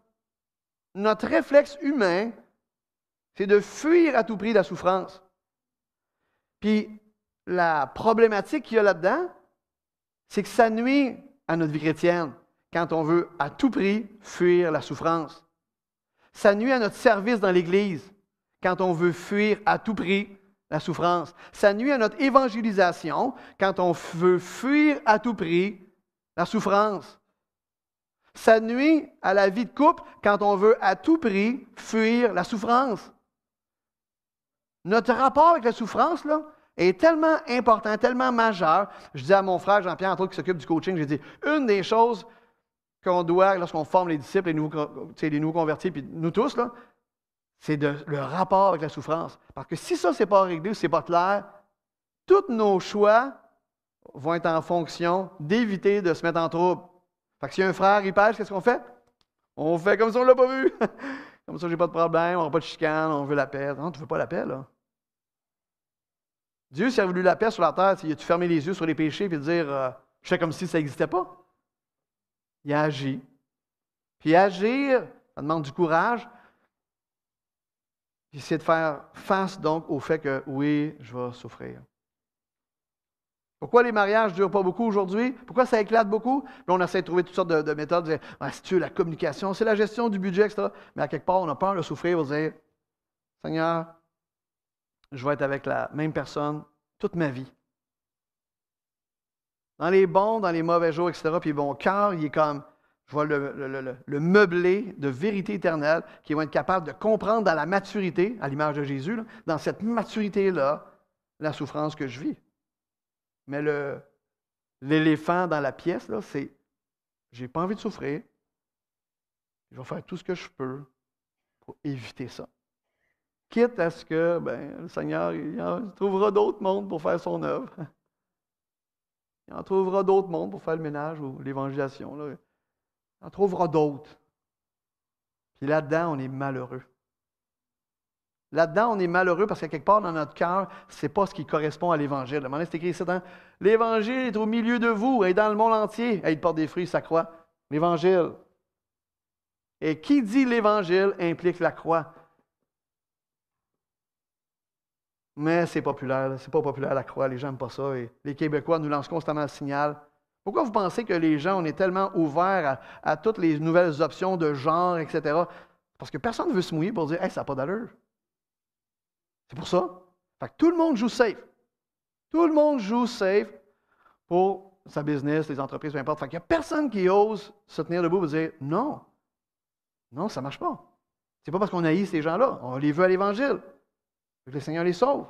Notre réflexe humain, c'est de fuir à tout prix la souffrance. Puis, la problématique qu'il y a là-dedans, c'est que ça nuit à notre vie chrétienne quand on veut à tout prix fuir la souffrance. Ça nuit à notre service dans l'Église quand on veut fuir à tout prix la souffrance. Ça nuit à notre évangélisation quand on veut fuir à tout prix la souffrance. Ça nuit à la vie de couple quand on veut à tout prix fuir la souffrance. Notre rapport avec la souffrance, là, est tellement important, tellement majeur. Je dis à mon frère Jean-Pierre, entre autres, qui s'occupe du coaching, j'ai dit, une des choses qu'on doit, lorsqu'on forme les disciples, les nouveaux convertis, puis nous tous, là, c'est le rapport avec la souffrance. Parce que si ça, ce n'est pas réglé ou ce n'est pas clair, tous nos choix vont être en fonction d'éviter de se mettre en trouble. Fait que si un frère, il pêche, qu'est-ce qu'on fait? On fait comme si on ne l'a pas vu. Comme ça, j'ai pas de problème, on n'a pas de chicane, on veut la paix. Non, tu ne veux pas la paix, là. Dieu, s'il a voulu la paix sur la terre, il a-tu fermé les yeux sur les péchés et dire je fais comme si ça n'existait pas? Il a agi. Puis agir, ça demande du courage. Puis c'est de faire face donc au fait que oui, je vais souffrir. Pourquoi les mariages ne durent pas beaucoup aujourd'hui? Pourquoi ça éclate beaucoup? Puis on essaie de trouver toutes sortes de méthodes, de dire c'est Dieu, la communication, c'est la gestion du budget, etc. Mais à quelque part, on a peur de souffrir, on va dire Seigneur, je vais être avec la même personne toute ma vie. Dans les bons, dans les mauvais jours, etc. Puis mon cœur, il est comme, je vais le meubler de vérité éternelle, qui vont être capable de comprendre dans la maturité, à l'image de Jésus, là, dans cette maturité-là, la souffrance que je vis. Mais l'éléphant dans la pièce, là, c'est, j'ai pas envie de souffrir, je vais faire tout ce que je peux pour éviter ça. Quitte à ce que le Seigneur il en trouvera d'autres mondes pour faire son œuvre. Il en trouvera d'autres mondes pour faire le ménage ou l'évangélisation. Là. Il en trouvera d'autres. Puis là-dedans, on est malheureux. Là-dedans, on est malheureux parce qu'à quelque part dans notre cœur, ce n'est pas ce qui correspond à l'Évangile. À un moment donné, c'est écrit ici, l'Évangile est au milieu de vous et dans le monde entier. Il porte des fruits, ça croit. L'Évangile. Et qui dit l'Évangile implique la croix. Mais c'est populaire, c'est pas populaire la croix, les gens n'aiment pas ça. Et les Québécois nous lancent constamment le signal. Pourquoi vous pensez que les gens, on est tellement ouverts à toutes les nouvelles options de genre, etc.? Parce que personne ne veut se mouiller pour dire « Hey, ça n'a pas d'allure. » C'est pour ça. Fait que tout le monde joue safe. Tout le monde joue safe pour sa business, les entreprises, peu importe. Fait qu'il n'y a personne qui ose se tenir debout et dire « Non, non, ça ne marche pas. » C'est pas parce qu'on haït ces gens-là. On les veut à l'Évangile. Que le Seigneur les sauve.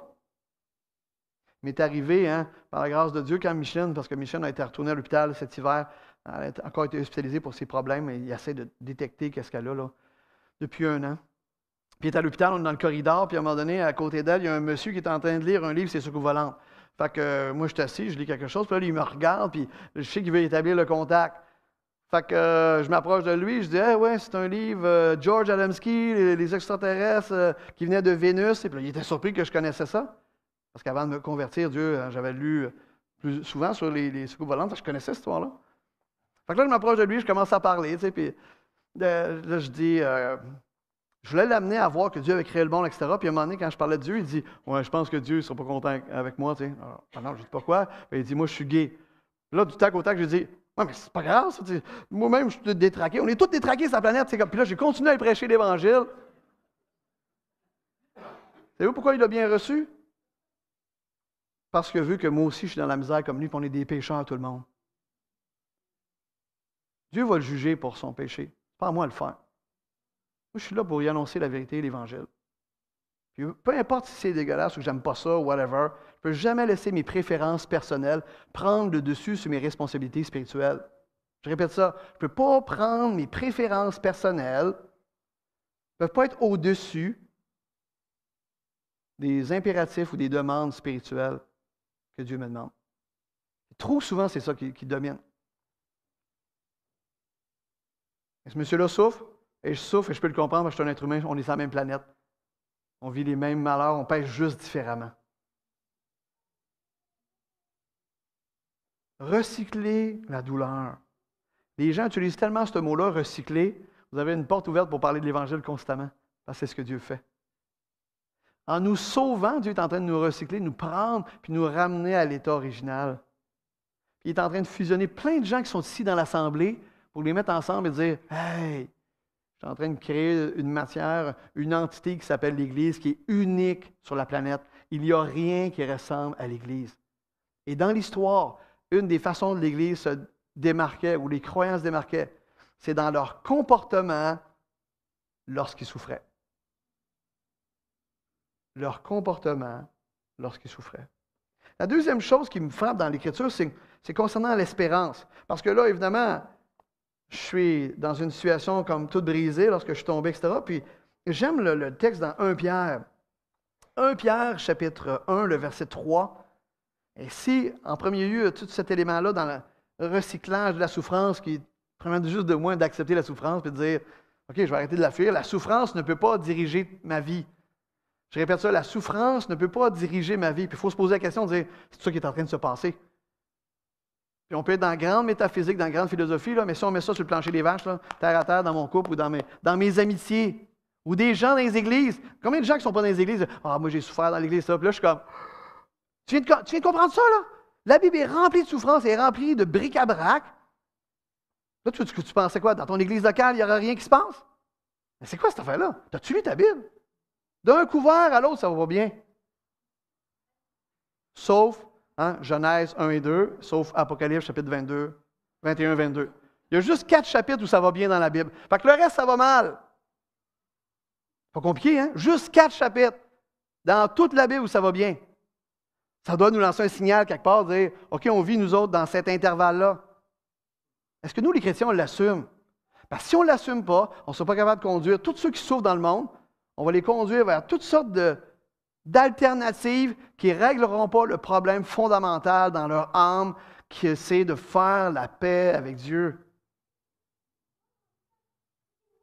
Il m'est arrivé, par la grâce de Dieu, quand Micheline, parce que Micheline a été retournée à l'hôpital cet hiver, elle a encore été hospitalisée pour ses problèmes, et il essaie de détecter qu'est-ce qu'elle a là, depuis 1 an. Puis elle est à l'hôpital, on est dans le corridor, puis à un moment donné, à côté d'elle, il y a un monsieur qui est en train de lire un livre, c'est Secours volante. Fait que moi, je suis assis, je lis quelque chose, puis là, il me regarde, puis je sais qu'il veut établir le contact. Fait que je m'approche de lui, je dis « ouais, c'est un livre, George Adamski, les extraterrestres qui venaient de Vénus. » Et puis là, il était surpris que je connaissais ça. Parce qu'avant de me convertir, j'avais lu plus souvent sur les secours volantes, je connaissais cette histoire-là. Fait que là, je m'approche de lui, je commence à parler, tu sais, puis là, je dis, je voulais l'amener à voir que Dieu avait créé le monde, etc. Puis à un moment donné, quand je parlais de Dieu, il dit, « Ouais, je pense que Dieu ne sera pas content avec moi, tu sais. » Alors, non, je dis, « Pourquoi? » Il dit, « Moi, je suis gay. » Là, du tac au tac, je dis, « Ouais, mais c'est pas grave, ça. Moi-même, je suis détraqué. On est tous détraqués sur la planète. » Puis là, j'ai continué à prêcher l'Évangile. Savez-vous pourquoi il l'a bien reçu? Parce que vu que moi aussi, je suis dans la misère comme lui, puis on est des pécheurs, tout le monde. Dieu va le juger pour son péché. C'est pas à moi de le faire. Moi, je suis là pour y annoncer la vérité et l'Évangile. Puis, peu importe si c'est dégueulasse ou que j'aime pas ça, ou whatever, je ne peux jamais laisser mes préférences personnelles prendre le dessus sur mes responsabilités spirituelles. Je répète ça, je ne peux pas prendre mes préférences personnelles, ne peuvent pas être au-dessus des impératifs ou des demandes spirituelles que Dieu me demande. Trop souvent, c'est ça qui domine. Et ce monsieur-là souffre, et je souffre, et je peux le comprendre parce que je suis un être humain, on est sur la même planète. On vit les mêmes malheurs, on pêche juste différemment. Recycler la douleur. Les gens utilisent tellement ce mot-là, recycler, vous avez une porte ouverte pour parler de l'Évangile constamment, parce que c'est ce que Dieu fait. En nous sauvant, Dieu est en train de nous recycler, nous prendre, puis nous ramener à l'état original. Puis il est en train de fusionner plein de gens qui sont ici dans l'Assemblée pour les mettre ensemble et dire « Hey, je suis en train de créer une matière, une entité qui s'appelle l'Église, qui est unique sur la planète. Il n'y a rien qui ressemble à l'Église. » Et dans l'histoire, une des façons de l'Église se démarquait, ou les croyants se démarquaient, c'est dans leur comportement lorsqu'ils souffraient. Leur comportement lorsqu'ils souffraient. La deuxième chose qui me frappe dans l'Écriture, c'est concernant l'espérance. Parce que là, évidemment, je suis dans une situation comme toute brisée lorsque je suis tombé, etc. Puis j'aime le texte dans 1 Pierre. 1 Pierre, chapitre 1, le verset 3. Et si, en premier lieu, tout cet élément-là dans le recyclage de la souffrance, qui permet juste de moins d'accepter la souffrance et de dire « OK, je vais arrêter de la fuir. La souffrance ne peut pas diriger ma vie. » Je répète ça, la souffrance ne peut pas diriger ma vie. Puis il faut se poser la question de dire, c'est ça qui est en train de se passer. Puis on peut être dans la grande métaphysique, dans la grande philosophie, là, mais si on met ça sur le plancher des vaches, là, terre à terre, dans mon couple ou dans mes amitiés, ou des gens dans les églises. Combien de gens qui ne sont pas dans les églises? Ah, moi j'ai souffert dans l'église, ça. Puis là, je suis comme, tu viens de comprendre ça, là? La Bible est remplie de souffrance, elle est remplie de bric-à-brac. Là, tu pensais quoi? Dans ton église locale, il n'y aura rien qui se passe? Mais c'est quoi cette affaire-là? T'as-tu lu ta Bible? D'un couvert à l'autre, ça va bien. Sauf Genèse 1 et 2, sauf Apocalypse chapitre 22, 21, 22. Il y a juste 4 chapitres où ça va bien dans la Bible. Fait que le reste, ça va mal. Pas compliqué, hein? Juste 4 chapitres dans toute la Bible où ça va bien. Ça doit nous lancer un signal quelque part, dire OK, on vit nous autres dans cet intervalle-là. Est-ce que nous, les chrétiens, on l'assume? Parce que si on ne l'assume pas, on ne sera pas capable de conduire tous ceux qui souffrent dans le monde. On va les conduire vers toutes sortes d'alternatives qui ne régleront pas le problème fondamental dans leur âme, qui c'est de faire la paix avec Dieu.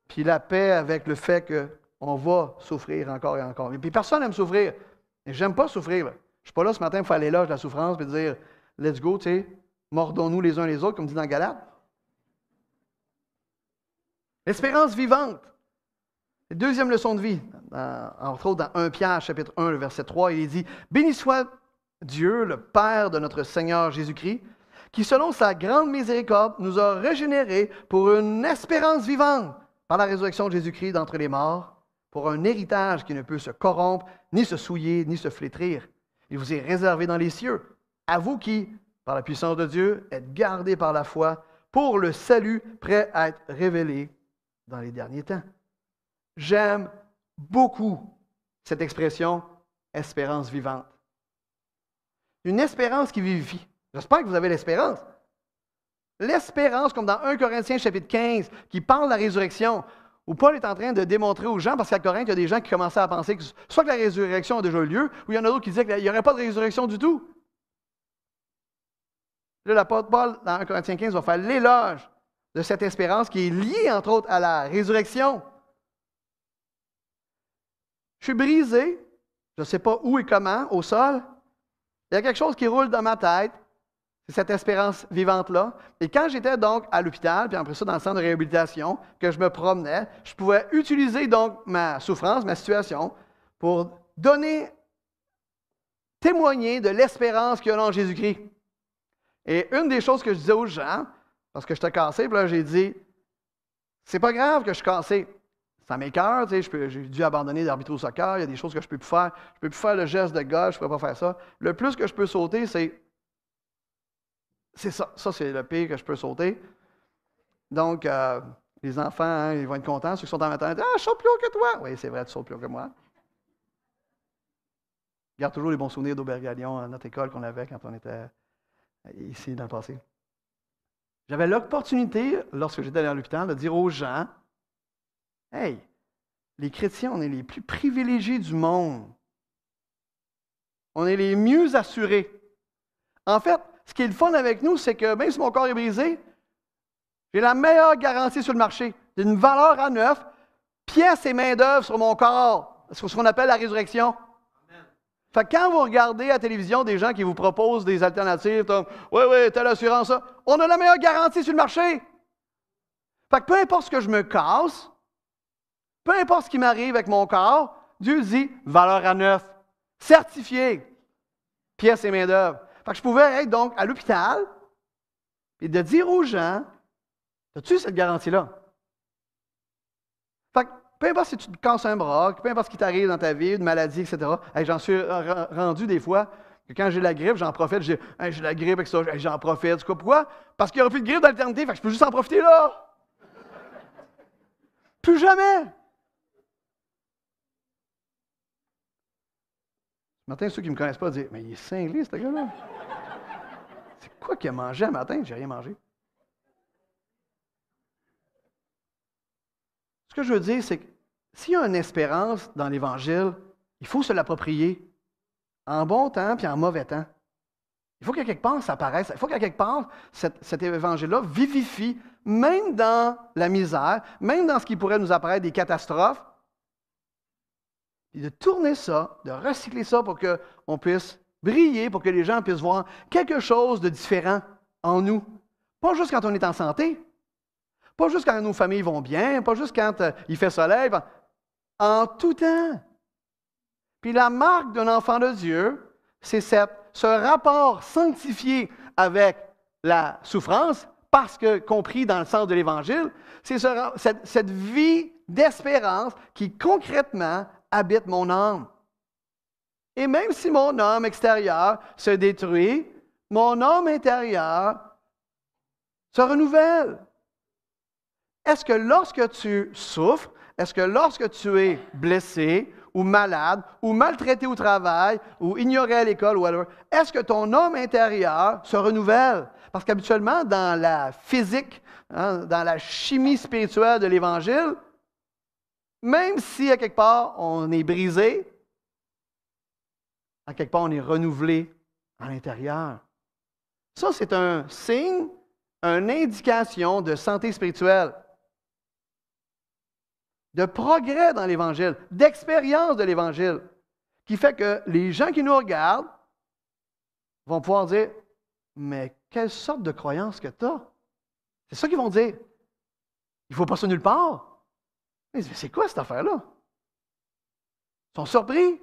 Puis la paix avec le fait qu'on va souffrir encore et encore. Et puis personne n'aime souffrir. Et je n'aime pas souffrir. Là. Je ne suis pas là ce matin pour faire l'éloge de la souffrance et dire « Let's go, tu sais, mordons-nous les uns les autres », comme dit dans Galates. L'espérance vivante. Deuxième leçon de vie, entre autres dans 1 Pierre, chapitre 1, le verset 3, il est dit « Béni soit Dieu, le Père de notre Seigneur Jésus-Christ, qui, selon sa grande miséricorde, nous a régénérés pour une espérance vivante par la résurrection de Jésus-Christ d'entre les morts, pour un héritage qui ne peut se corrompre, ni se souiller, ni se flétrir. Il vous est réservé dans les cieux, à vous qui, par la puissance de Dieu, êtes gardés par la foi pour le salut prêt à être révélé dans les derniers temps. » J'aime beaucoup cette expression « espérance vivante ». Une espérance qui vivifie. J'espère que vous avez l'espérance. L'espérance, comme dans 1 Corinthiens chapitre 15, qui parle de la résurrection, où Paul est en train de démontrer aux gens, parce qu'à Corinthe, il y a des gens qui commençaient à penser que soit que la résurrection a déjà eu lieu, ou il y en a d'autres qui disaient qu'il n'y aurait pas de résurrection du tout. Là, l'apôtre Paul, dans 1 Corinthiens 15, va faire l'éloge de cette espérance qui est liée, entre autres, à la résurrection. Je suis brisé, je ne sais pas où et comment, au sol. Il y a quelque chose qui roule dans ma tête. C'est cette espérance vivante-là. Et quand j'étais donc à l'hôpital, puis après ça dans le centre de réhabilitation, que je me promenais, je pouvais utiliser donc ma souffrance, ma situation, pour témoigner de l'espérance qu'il y a en Jésus-Christ. Et une des choses que je disais aux gens, parce que j'étais cassé, puis là j'ai dit, c'est pas grave que je suis cassé. Ça m'écoeure, tu sais, j'ai dû abandonner d'arbitrer au soccer, il y a des choses que je ne peux plus faire. Je ne peux plus faire le geste de gauche, je ne pourrais pas faire ça. Le plus que je peux sauter, c'est ça. Ça, c'est le pire que je peux sauter. Donc, les enfants, hein, ils vont être contents. Ceux qui sont en maternité, « Ah, je saute plus haut que toi! » Oui, c'est vrai, tu sautes plus haut que moi. Je garde toujours les bons souvenirs d'Aubergalion à notre école qu'on avait quand on était ici dans le passé. J'avais l'opportunité, lorsque j'étais dans l'hôpital, de dire aux gens, hey, les chrétiens, on est les plus privilégiés du monde. On est les mieux assurés. En fait, ce qui est le fun avec nous, c'est que même si mon corps est brisé, j'ai la meilleure garantie sur le marché. J'ai une valeur à neuf, pièces et main-d'œuvre sur mon corps. C'est ce qu'on appelle la résurrection. Amen. Fait que quand vous regardez à la télévision des gens qui vous proposent des alternatives, comme oui, telle assurance, ça, on a la meilleure garantie sur le marché. Fait que peu importe ce que je me casse, peu importe ce qui m'arrive avec mon corps, Dieu dit valeur à neuf, certifié, pièces et main-d'œuvre. Fait que je pouvais être donc à l'hôpital et de dire aux gens, as-tu cette garantie-là? Fait que peu importe si tu te casses un bras, peu importe ce qui t'arrive dans ta vie, une maladie, etc. Hey, j'en suis rendu des fois que quand j'ai la grippe, j'en profite, j'ai la grippe avec ça, j'en profite. Pourquoi? Parce qu'il n'y aura plus de grippe d'alternité, fait que je peux juste en profiter là. Plus jamais. Ce matin, ceux qui ne me connaissent pas disent « Mais il est cinglé, ce gars-là! » C'est quoi qu'il a mangé un matin? J'ai rien mangé. Ce que je veux dire, c'est que s'il y a une espérance dans l'Évangile, il faut se l'approprier en bon temps puis en mauvais temps. Il faut qu'à quelque part ça apparaisse. Il faut qu'à quelque part cet Évangile-là vivifie, même dans la misère, même dans ce qui pourrait nous apparaître des catastrophes, et de tourner ça, de recycler ça pour qu'on puisse briller, pour que les gens puissent voir quelque chose de différent en nous. Pas juste quand on est en santé, pas juste quand nos familles vont bien, pas juste quand il fait soleil, en tout temps. Puis la marque d'un enfant de Dieu, c'est ce rapport sanctifié avec la souffrance, parce que compris dans le sens de l'Évangile, c'est cette vie d'espérance qui concrètement habite mon âme. Et même si mon homme extérieur se détruit, mon homme intérieur se renouvelle. Est-ce que lorsque tu souffres, est-ce que lorsque tu es blessé ou malade ou maltraité au travail ou ignoré à l'école ou whatever, est-ce que ton homme intérieur se renouvelle? Parce qu'habituellement, dans la physique, dans la chimie spirituelle de l'Évangile, même si à quelque part on est brisé, à quelque part on est renouvelé à l'intérieur. Ça, c'est un signe, une indication de santé spirituelle, de progrès dans l'Évangile, d'expérience de l'Évangile, qui fait que les gens qui nous regardent vont pouvoir dire « Mais quelle sorte de croyance que tu as? » C'est ça qu'ils vont dire. Il ne faut pas ça nulle part. Ils disent, mais c'est quoi cette affaire-là? Ils sont surpris.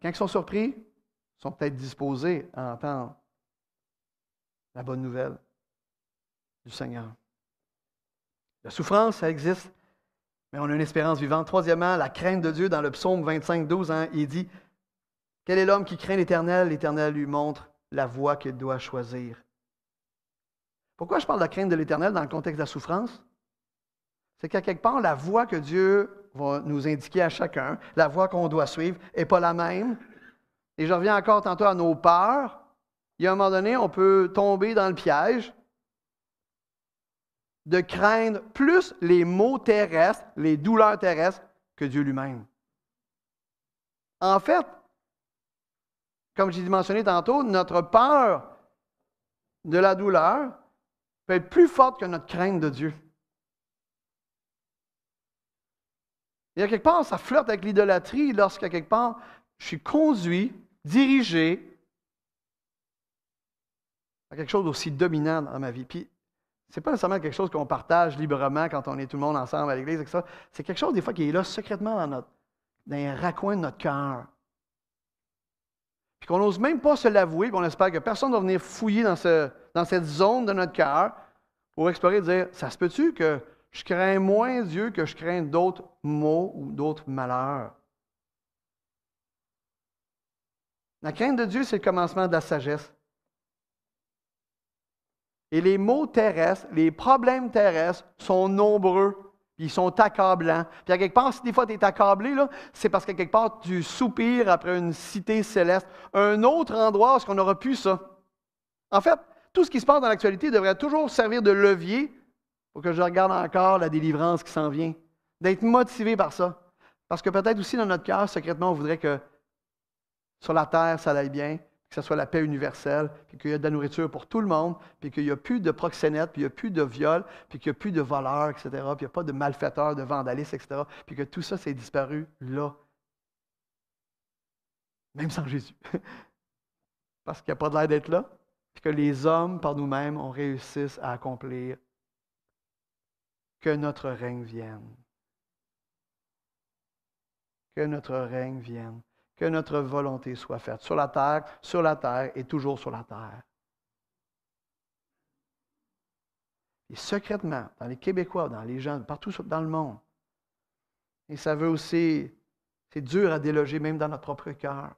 Quand ils sont surpris, ils sont peut-être disposés à entendre la bonne nouvelle du Seigneur. La souffrance, ça existe, mais on a une espérance vivante. Troisièmement, la crainte de Dieu dans le psaume 25, 12, il dit, « Quel est l'homme qui craint l'Éternel? L'Éternel lui montre la voie qu'il doit choisir. » Pourquoi je parle de la crainte de l'Éternel dans le contexte de la souffrance? C'est qu'à quelque part, la voie que Dieu va nous indiquer à chacun, la voie qu'on doit suivre, n'est pas la même. Et je reviens encore tantôt à nos peurs. Il y a un moment donné, on peut tomber dans le piège de craindre plus les maux terrestres, les douleurs terrestres, que Dieu lui-même. En fait, comme j'ai mentionné tantôt, notre peur de la douleur peut être plus forte que notre crainte de Dieu. Il y a quelque part, ça flirte avec l'idolâtrie lorsqu'à quelque part, je suis conduit, dirigé à quelque chose d'aussi dominant dans ma vie. Puis, ce n'est pas nécessairement quelque chose qu'on partage librement quand on est tout le monde ensemble à l'Église, etc. C'est quelque chose, des fois, qui est là secrètement dans les raccoins de notre cœur. Puis qu'on n'ose même pas se l'avouer, puis on espère que personne ne va venir fouiller dans cette zone de notre cœur pour explorer et dire, ça se peut-tu que je crains moins Dieu que je crains d'autres maux ou d'autres malheurs? La crainte de Dieu, c'est le commencement de la sagesse. Et les maux terrestres, les problèmes terrestres sont nombreux, puis ils sont accablants. Puis à quelque part, si des fois tu es accablé, là, c'est parce qu'à quelque part tu soupires après une cité céleste, un autre endroit où on n'aura plus ça. En fait, tout ce qui se passe dans l'actualité devrait toujours servir de levier pour que je regarde encore la délivrance qui s'en vient, d'être motivé par ça. Parce que peut-être aussi dans notre cœur, secrètement, on voudrait que sur la terre, ça aille bien, que ce soit la paix universelle, puis qu'il y ait de la nourriture pour tout le monde, puis qu'il n'y a plus de proxénètes, puis il n'y a plus de viols, puis qu'il n'y a plus de voleurs, etc., puis il n'y a pas de malfaiteurs, de vandalistes, etc., puis que tout ça s'est disparu là. Même sans Jésus. Parce qu'il n'y a pas de l'air d'être là, puis que les hommes, par nous-mêmes, on réussisse à accomplir que notre règne vienne. Que notre règne vienne. Que notre volonté soit faite sur la terre et toujours sur la terre. Et secrètement, dans les Québécois, dans les gens, partout dans le monde. Et ça veut aussi, c'est dur à déloger même dans notre propre cœur.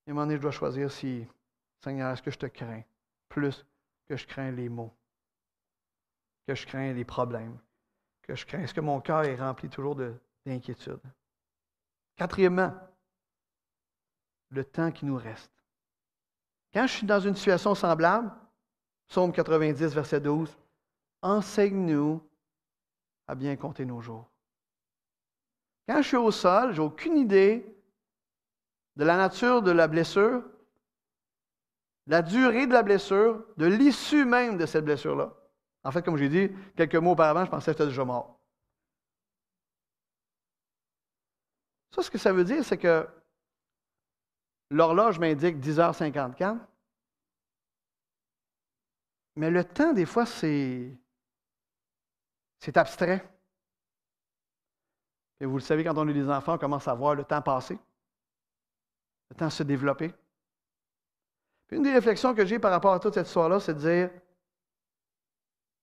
Et à un moment donné, je dois choisir si, Seigneur, est-ce que je te crains plus que je crains les maux, que je crains les problèmes, que je crains, est-ce que mon cœur est rempli toujours d'inquiétude? Quatrièmement, le temps qui nous reste. Quand je suis dans une situation semblable, Psaume 90, verset 12, enseigne-nous à bien compter nos jours. Quand je suis au sol, je n'ai aucune idée de la nature de la blessure, la durée de la blessure, de l'issue même de cette blessure-là. En fait, comme j'ai dit quelques mots auparavant, je pensais que j'étais déjà mort. Ça, ce que ça veut dire, c'est que l'horloge m'indique 10h54, mais le temps, des fois, c'est abstrait. Et vous le savez, quand on a des enfants, on commence à voir le temps passer, le temps se développer. Puis une des réflexions que j'ai par rapport à toute cette histoire-là, c'est de dire,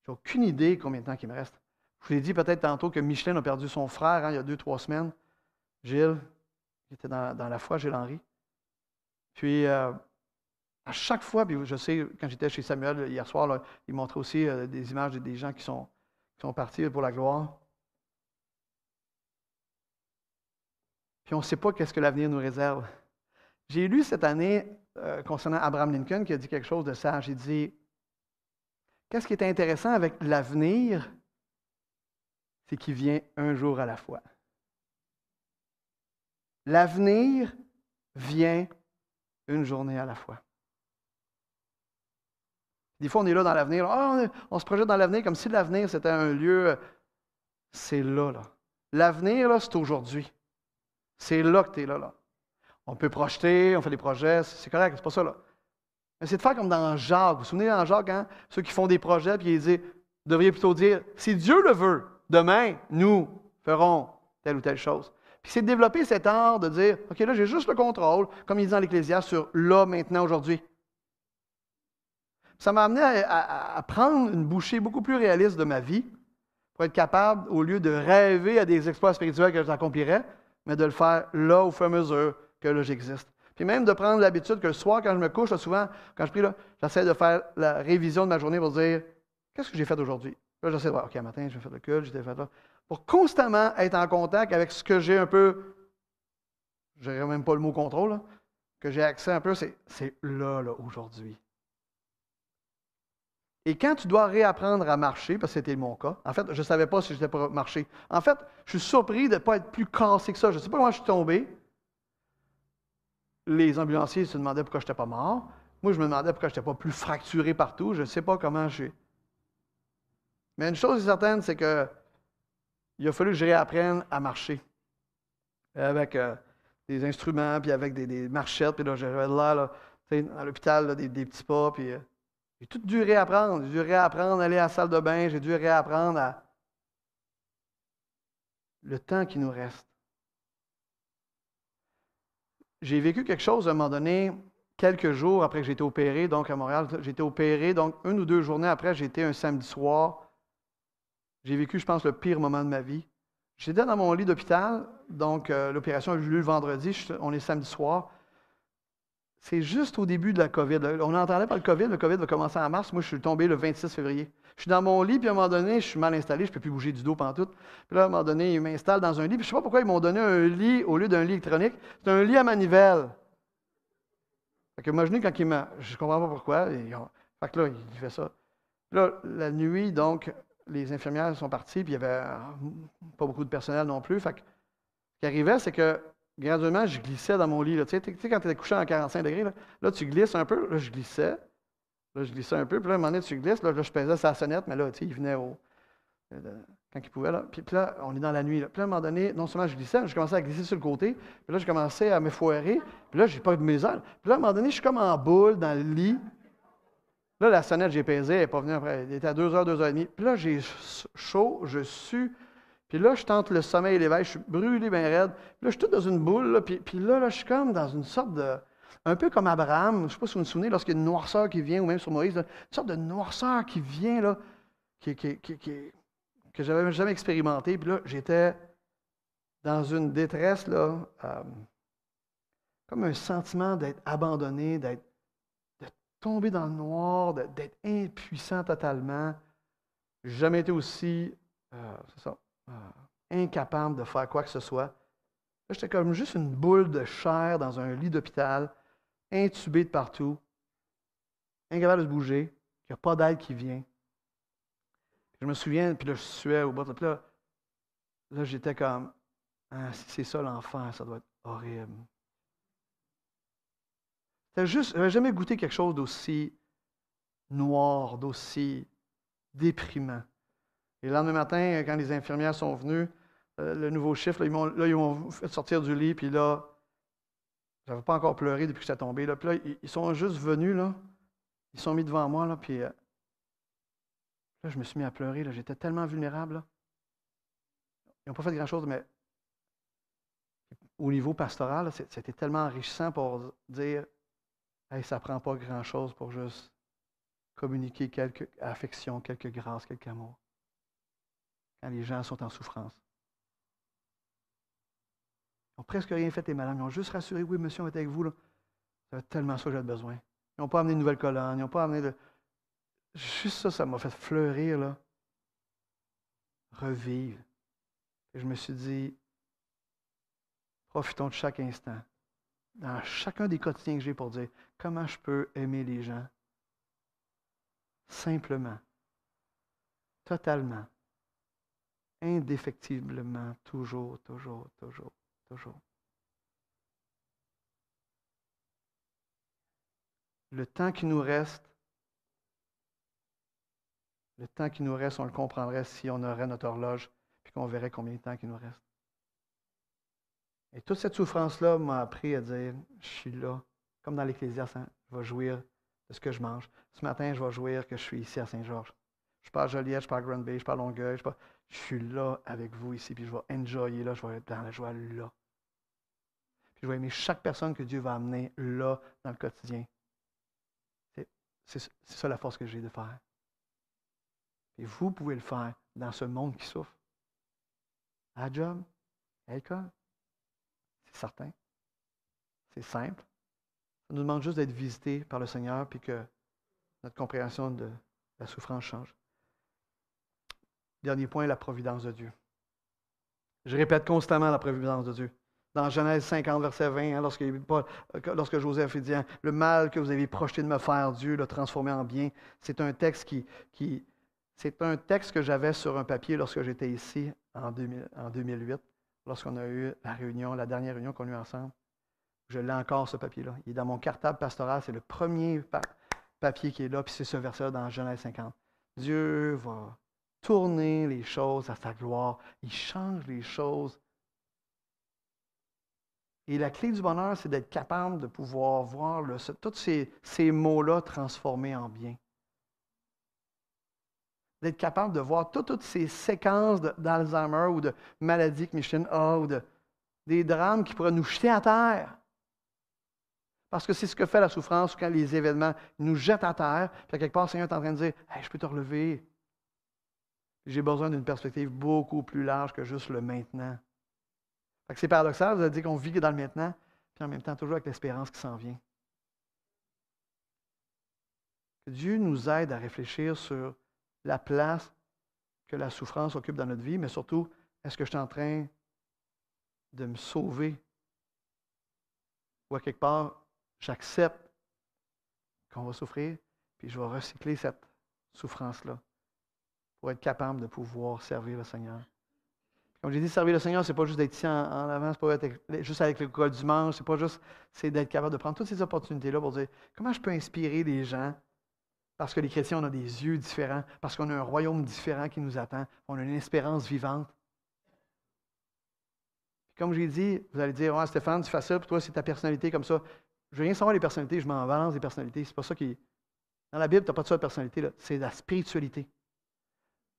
j'ai aucune idée combien de temps il me reste. Je vous l'ai dit peut-être tantôt que Micheline a perdu son frère il y a 2-3 semaines. Gilles, qui était dans la foi, Gilles-Henri. Puis, à chaque fois, puis je sais, quand j'étais chez Samuel hier soir, là, il montrait aussi des images des gens qui sont partis pour la gloire. Puis on ne sait pas qu'est-ce que l'avenir nous réserve. J'ai lu cette année, concernant Abraham Lincoln, qui a dit quelque chose de sage. Il dit, qu'est-ce qui est intéressant avec l'avenir, c'est qu'il vient un jour à la fois. L'avenir vient une journée à la fois. Des fois, on est là dans l'avenir, on se projette dans l'avenir comme si l'avenir, c'était un lieu, c'est là. L'avenir, là, c'est aujourd'hui. C'est là que tu es là. On peut projeter, on fait des projets, c'est correct, c'est pas ça, là. Mais c'est de faire comme dans Jacques. Vous vous souvenez dans Jacques, hein? Ceux qui font des projets, puis ils disent, Vous devriez plutôt dire, si Dieu le veut, demain, nous ferons telle ou telle chose. Puis c'est de développer cet art de dire, OK, là, j'ai juste le contrôle, comme il dit dans l'Ecclésiaste, sur là, maintenant, aujourd'hui. Ça m'a amené à prendre une bouchée beaucoup plus réaliste de ma vie pour être capable, au lieu de rêver à des exploits spirituels que j'accomplirais, mais de le faire là, au fur et à mesure que là, j'existe. Puis même de prendre l'habitude que le soir, quand je me couche, là, souvent, quand je prie, là, j'essaie de faire la révision de ma journée pour dire, qu'est-ce que j'ai fait aujourd'hui? Là, j'essaie de voir, OK, matin, j'ai fait le culte, j'ai fait là. Pour constamment être en contact avec ce que j'ai un peu, je dirais même pas le mot contrôle, là, que j'ai accès un peu, c'est là, aujourd'hui. Et quand tu dois réapprendre à marcher, parce que c'était mon cas, en fait, je ne savais pas si j'étais pas marcher. En fait, je suis surpris de ne pas être plus cassé que ça. Je ne sais pas comment je suis tombé. Les ambulanciers se demandaient pourquoi je n'étais pas mort. Moi, je me demandais pourquoi je n'étais pas plus fracturé partout. Je ne sais pas comment je suis. Mais une chose est certaine, c'est que il a fallu que je réapprenne à marcher. Avec des instruments, puis avec des marchettes, puis là, j'avais là, à l'hôpital, là, des petits pas, puis j'ai tout dû réapprendre. J'ai dû réapprendre à aller à la salle de bain, j'ai dû réapprendre à le temps qui nous reste. J'ai vécu quelque chose à un moment donné, quelques jours après que j'ai été opéré, donc à Montréal. J'ai été opéré, donc 1 ou 2 journées après, j'ai été un samedi soir. J'ai vécu, je pense, le pire moment de ma vie. J'étais dans mon lit d'hôpital, donc l'opération a eu lieu le vendredi, on est samedi soir. C'est juste au début de la COVID. On n'entendait pas le COVID va commencer en mars. Moi, je suis tombé le 26 février. Je suis dans mon lit, puis à un moment donné, je suis mal installé, je ne peux plus bouger du dos pantoute. Puis là, à un moment donné, ils m'installent dans un lit, puis je ne sais pas pourquoi ils m'ont donné un lit au lieu d'un lit électronique. C'est un lit à manivelle. Fait que imaginez quand il m'a... Je ne comprends pas pourquoi. Fait que là, il fait ça. Là, la nuit, donc, les infirmières sont parties, puis il n'y avait pas beaucoup de personnel non plus. Fait que ce qui arrivait, c'est que graduellement, je glissais dans mon lit. Là. Tu sais, quand tu es couché à 45 degrés, là, tu glisses un peu. Là, je glissais. Là, je glissais un peu. Puis là, à un moment donné, tu glisses. Là, je pesais sa sonnette, mais là, tu sais, il venait quand il pouvait. Là. Puis là, on est dans la nuit. Là. Puis là, à un moment donné, non seulement je glissais, mais je commençais à glisser sur le côté. Puis là, je commençais à me foirer. Puis là, j'ai pas de mes ailes. Puis là, à un moment donné, je suis comme en boule dans le lit. Là, la sonnette, j'ai pesé, elle n'est pas venue après. Elle était à 2h, 2h30. Puis là, j'ai chaud, je sue. Puis là, je tente le sommeil et l'éveil, je suis brûlé bien raide. Puis là, je suis tout dans une boule. Là, puis là, je suis comme dans une sorte de... Un peu comme Abraham, je ne sais pas si vous vous souvenez, lorsqu'il y a une noirceur qui vient, ou même sur Moïse, là, une sorte de noirceur qui vient, là, que je n'avais jamais expérimenté. Puis là, j'étais dans une détresse, là, comme un sentiment d'être abandonné, de tomber dans le noir, d'être impuissant totalement. Je n'ai jamais été aussi, incapable de faire quoi que ce soit. Là, j'étais comme juste une boule de chair dans un lit d'hôpital, intubé de partout, incapable de se bouger, il n'y a pas d'aide qui vient. Je me souviens, puis là, je suais au bout de là, j'étais comme, si c'est ça l'enfer, ça doit être horrible. Je n'avais jamais goûté quelque chose d'aussi noir, d'aussi déprimant. Et le lendemain matin, quand les infirmières sont venues, le nouveau chiffre, là, ils m'ont fait sortir du lit, puis là, je n'avais pas encore pleuré depuis que j'étais tombé. Là. Puis là, ils sont juste venus, là, ils sont mis devant moi, là, puis là, je me suis mis à pleurer. Là. J'étais tellement vulnérable. Là. Ils n'ont pas fait grand-chose, mais au niveau pastoral, c'était tellement enrichissant pour dire hey, ça ne prend pas grand-chose pour juste communiquer quelques affections, quelques grâces, quelques amours. Quand les gens sont en souffrance. Ils n'ont presque rien fait, les malades. Ils ont juste rassuré, oui, monsieur, on est avec vous. Là. Ça tellement ça que j'avais besoin. Ils n'ont pas amené une nouvelle colonne. Ils n'ont pas amené de... Juste ça m'a fait fleurir, là. Revivre. Et je me suis dit, profitons de chaque instant. Dans chacun des quotidiens que j'ai pour dire, comment je peux aimer les gens? Simplement. Totalement. Indéfectiblement. Toujours, toujours, toujours, toujours. Le temps qui nous reste, on le comprendrait si on aurait notre horloge puis qu'on verrait combien de temps il nous reste. Et toute cette souffrance-là m'a appris à dire, je suis là, comme dans l'Ecclésiaste, hein, je vais jouir de ce que je mange. Ce matin, je vais jouir que je suis ici à Saint-Georges. Je suis pas à Joliette, je suis pas à Granby, je suis pas à Longueuil, je suis là avec vous ici, puis je vais enjoyer là, je vais être dans la joie là. Puis je vais aimer chaque personne que Dieu va amener là, dans le quotidien. C'est ça la force que j'ai de faire. Et vous pouvez le faire dans ce monde qui souffre. À la job, à l'école. C'est certain. C'est simple. Ça nous demande juste d'être visité par le Seigneur puis que notre compréhension de la souffrance change. Dernier point, la providence de Dieu. Je répète constamment la providence de Dieu. Dans Genèse 50, verset 20, lorsque Joseph dit « Le mal que vous avez projeté de me faire, Dieu l'a transformé en bien », c'est un texte c'est un texte que j'avais sur un papier lorsque j'étais ici en 2008, lorsqu'on a eu la dernière réunion qu'on a eue ensemble. Je l'ai encore, ce papier-là. Il est dans mon cartable pastoral. C'est le premier papier qui est là, puis c'est ce verset-là dans Genèse 50. Dieu va tourner les choses à sa gloire. Il change les choses. Et la clé du bonheur, c'est d'être capable de pouvoir voir tous ces mots-là transformés en bien. D'être capable de voir toutes ces séquences d'Alzheimer ou de maladies que Michelin a ou des drames qui pourraient nous jeter à terre. Parce que c'est ce que fait la souffrance quand les événements nous jettent à terre. Puis à quelque part, le Seigneur est en train de dire « Hey, je peux te relever. » J'ai besoin d'une perspective beaucoup plus large que juste le maintenant. Fait que c'est paradoxal, vous allez dire qu'on vit dans le maintenant, puis en même temps toujours avec l'espérance qui s'en vient. Que Dieu nous aide à réfléchir sur la place que la souffrance occupe dans notre vie, mais surtout, est-ce que je suis en train de me sauver? Ou à quelque part, j'accepte qu'on va souffrir, puis je vais recycler cette souffrance-là pour être capable de pouvoir servir le Seigneur. Comme j'ai dit, servir le Seigneur, c'est pas juste d'être ici en avant, c'est pas être juste avec l'école du dimanche, c'est d'être capable de prendre toutes ces opportunités-là pour dire comment je peux inspirer les gens, parce que les chrétiens, on a des yeux différents, parce qu'on a un royaume différent qui nous attend, on a une espérance vivante. Puis comme j'ai dit, vous allez dire, Stéphane, tu fais ça, puis toi, c'est ta personnalité comme ça. Je veux rien savoir des personnalités, je m'en balance des personnalités. C'est pas ça qui. Dans la Bible, tu n'as pas de ça de personnalité, là. C'est la spiritualité.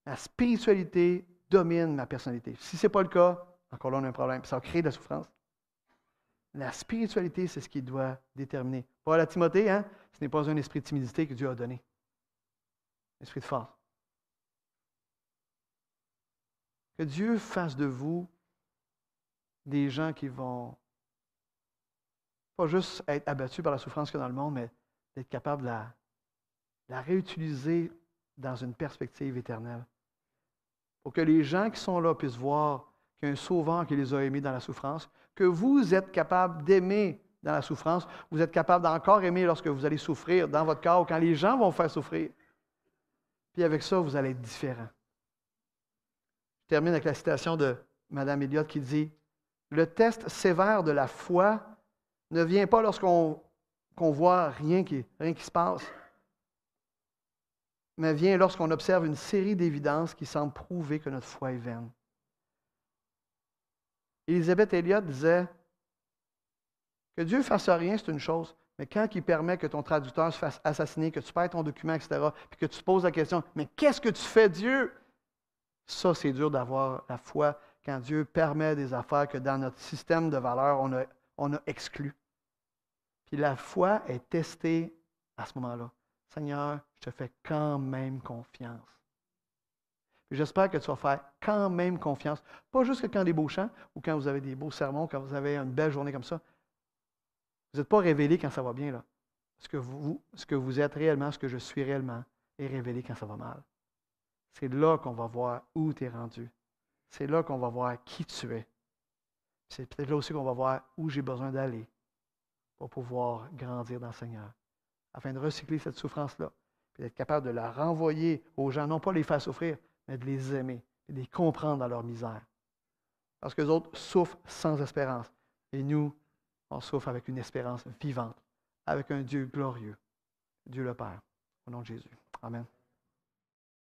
La spiritualité domine ma personnalité. Si ce n'est pas le cas, encore là, on a un problème. Puis ça va créer de la souffrance. La spiritualité, c'est ce qui doit déterminer. Paul à Timothée, ce n'est pas un esprit de timidité que Dieu a donné. Un esprit de force. Que Dieu fasse de vous des gens qui vont pas juste être abattus par la souffrance qu'il y a dans le monde, mais d'être capable de la réutiliser dans une perspective éternelle. Pour que les gens qui sont là puissent voir qu'il y a un sauveur qui les a aimés dans la souffrance, que vous êtes capable d'aimer dans la souffrance, vous êtes capable d'encore aimer lorsque vous allez souffrir dans votre corps ou quand les gens vont vous faire souffrir. Puis avec ça, vous allez être différent. Je termine avec la citation de Mme Elliott qui dit « Le test sévère de la foi ne vient pas lorsqu'on voit rien qui se passe, mais vient lorsqu'on observe une série d'évidences qui semblent prouver que notre foi est vaine. » Elisabeth Elliott disait que Dieu fasse rien, c'est une chose, mais quand il permet que ton traducteur se fasse assassiner, que tu perds ton document, etc., puis que tu te poses la question, mais qu'est-ce que tu fais, Dieu? Ça, c'est dur d'avoir la foi quand Dieu permet des affaires que dans notre système de valeurs, on a exclues. Puis la foi est testée à ce moment-là. Seigneur, je te fais quand même confiance. Puis j'espère que tu vas faire quand même confiance. Pas juste que quand des beaux chants ou quand vous avez des beaux sermons, quand vous avez une belle journée comme ça. Vous n'êtes pas révélé quand ça va bien, là. Ce que vous êtes réellement, ce que je suis réellement, est révélé quand ça va mal. C'est là qu'on va voir où tu es rendu. C'est là qu'on va voir qui tu es. C'est peut-être là aussi qu'on va voir où j'ai besoin d'aller pour pouvoir grandir dans le Seigneur, afin de recycler cette souffrance-là, puis d'être capable de la renvoyer aux gens, non pas les faire souffrir, mais de les aimer et de les comprendre dans leur misère. Parce que les autres souffrent sans espérance. Et nous, on souffre avec une espérance vivante, avec un Dieu glorieux, Dieu le Père. Au nom de Jésus. Amen.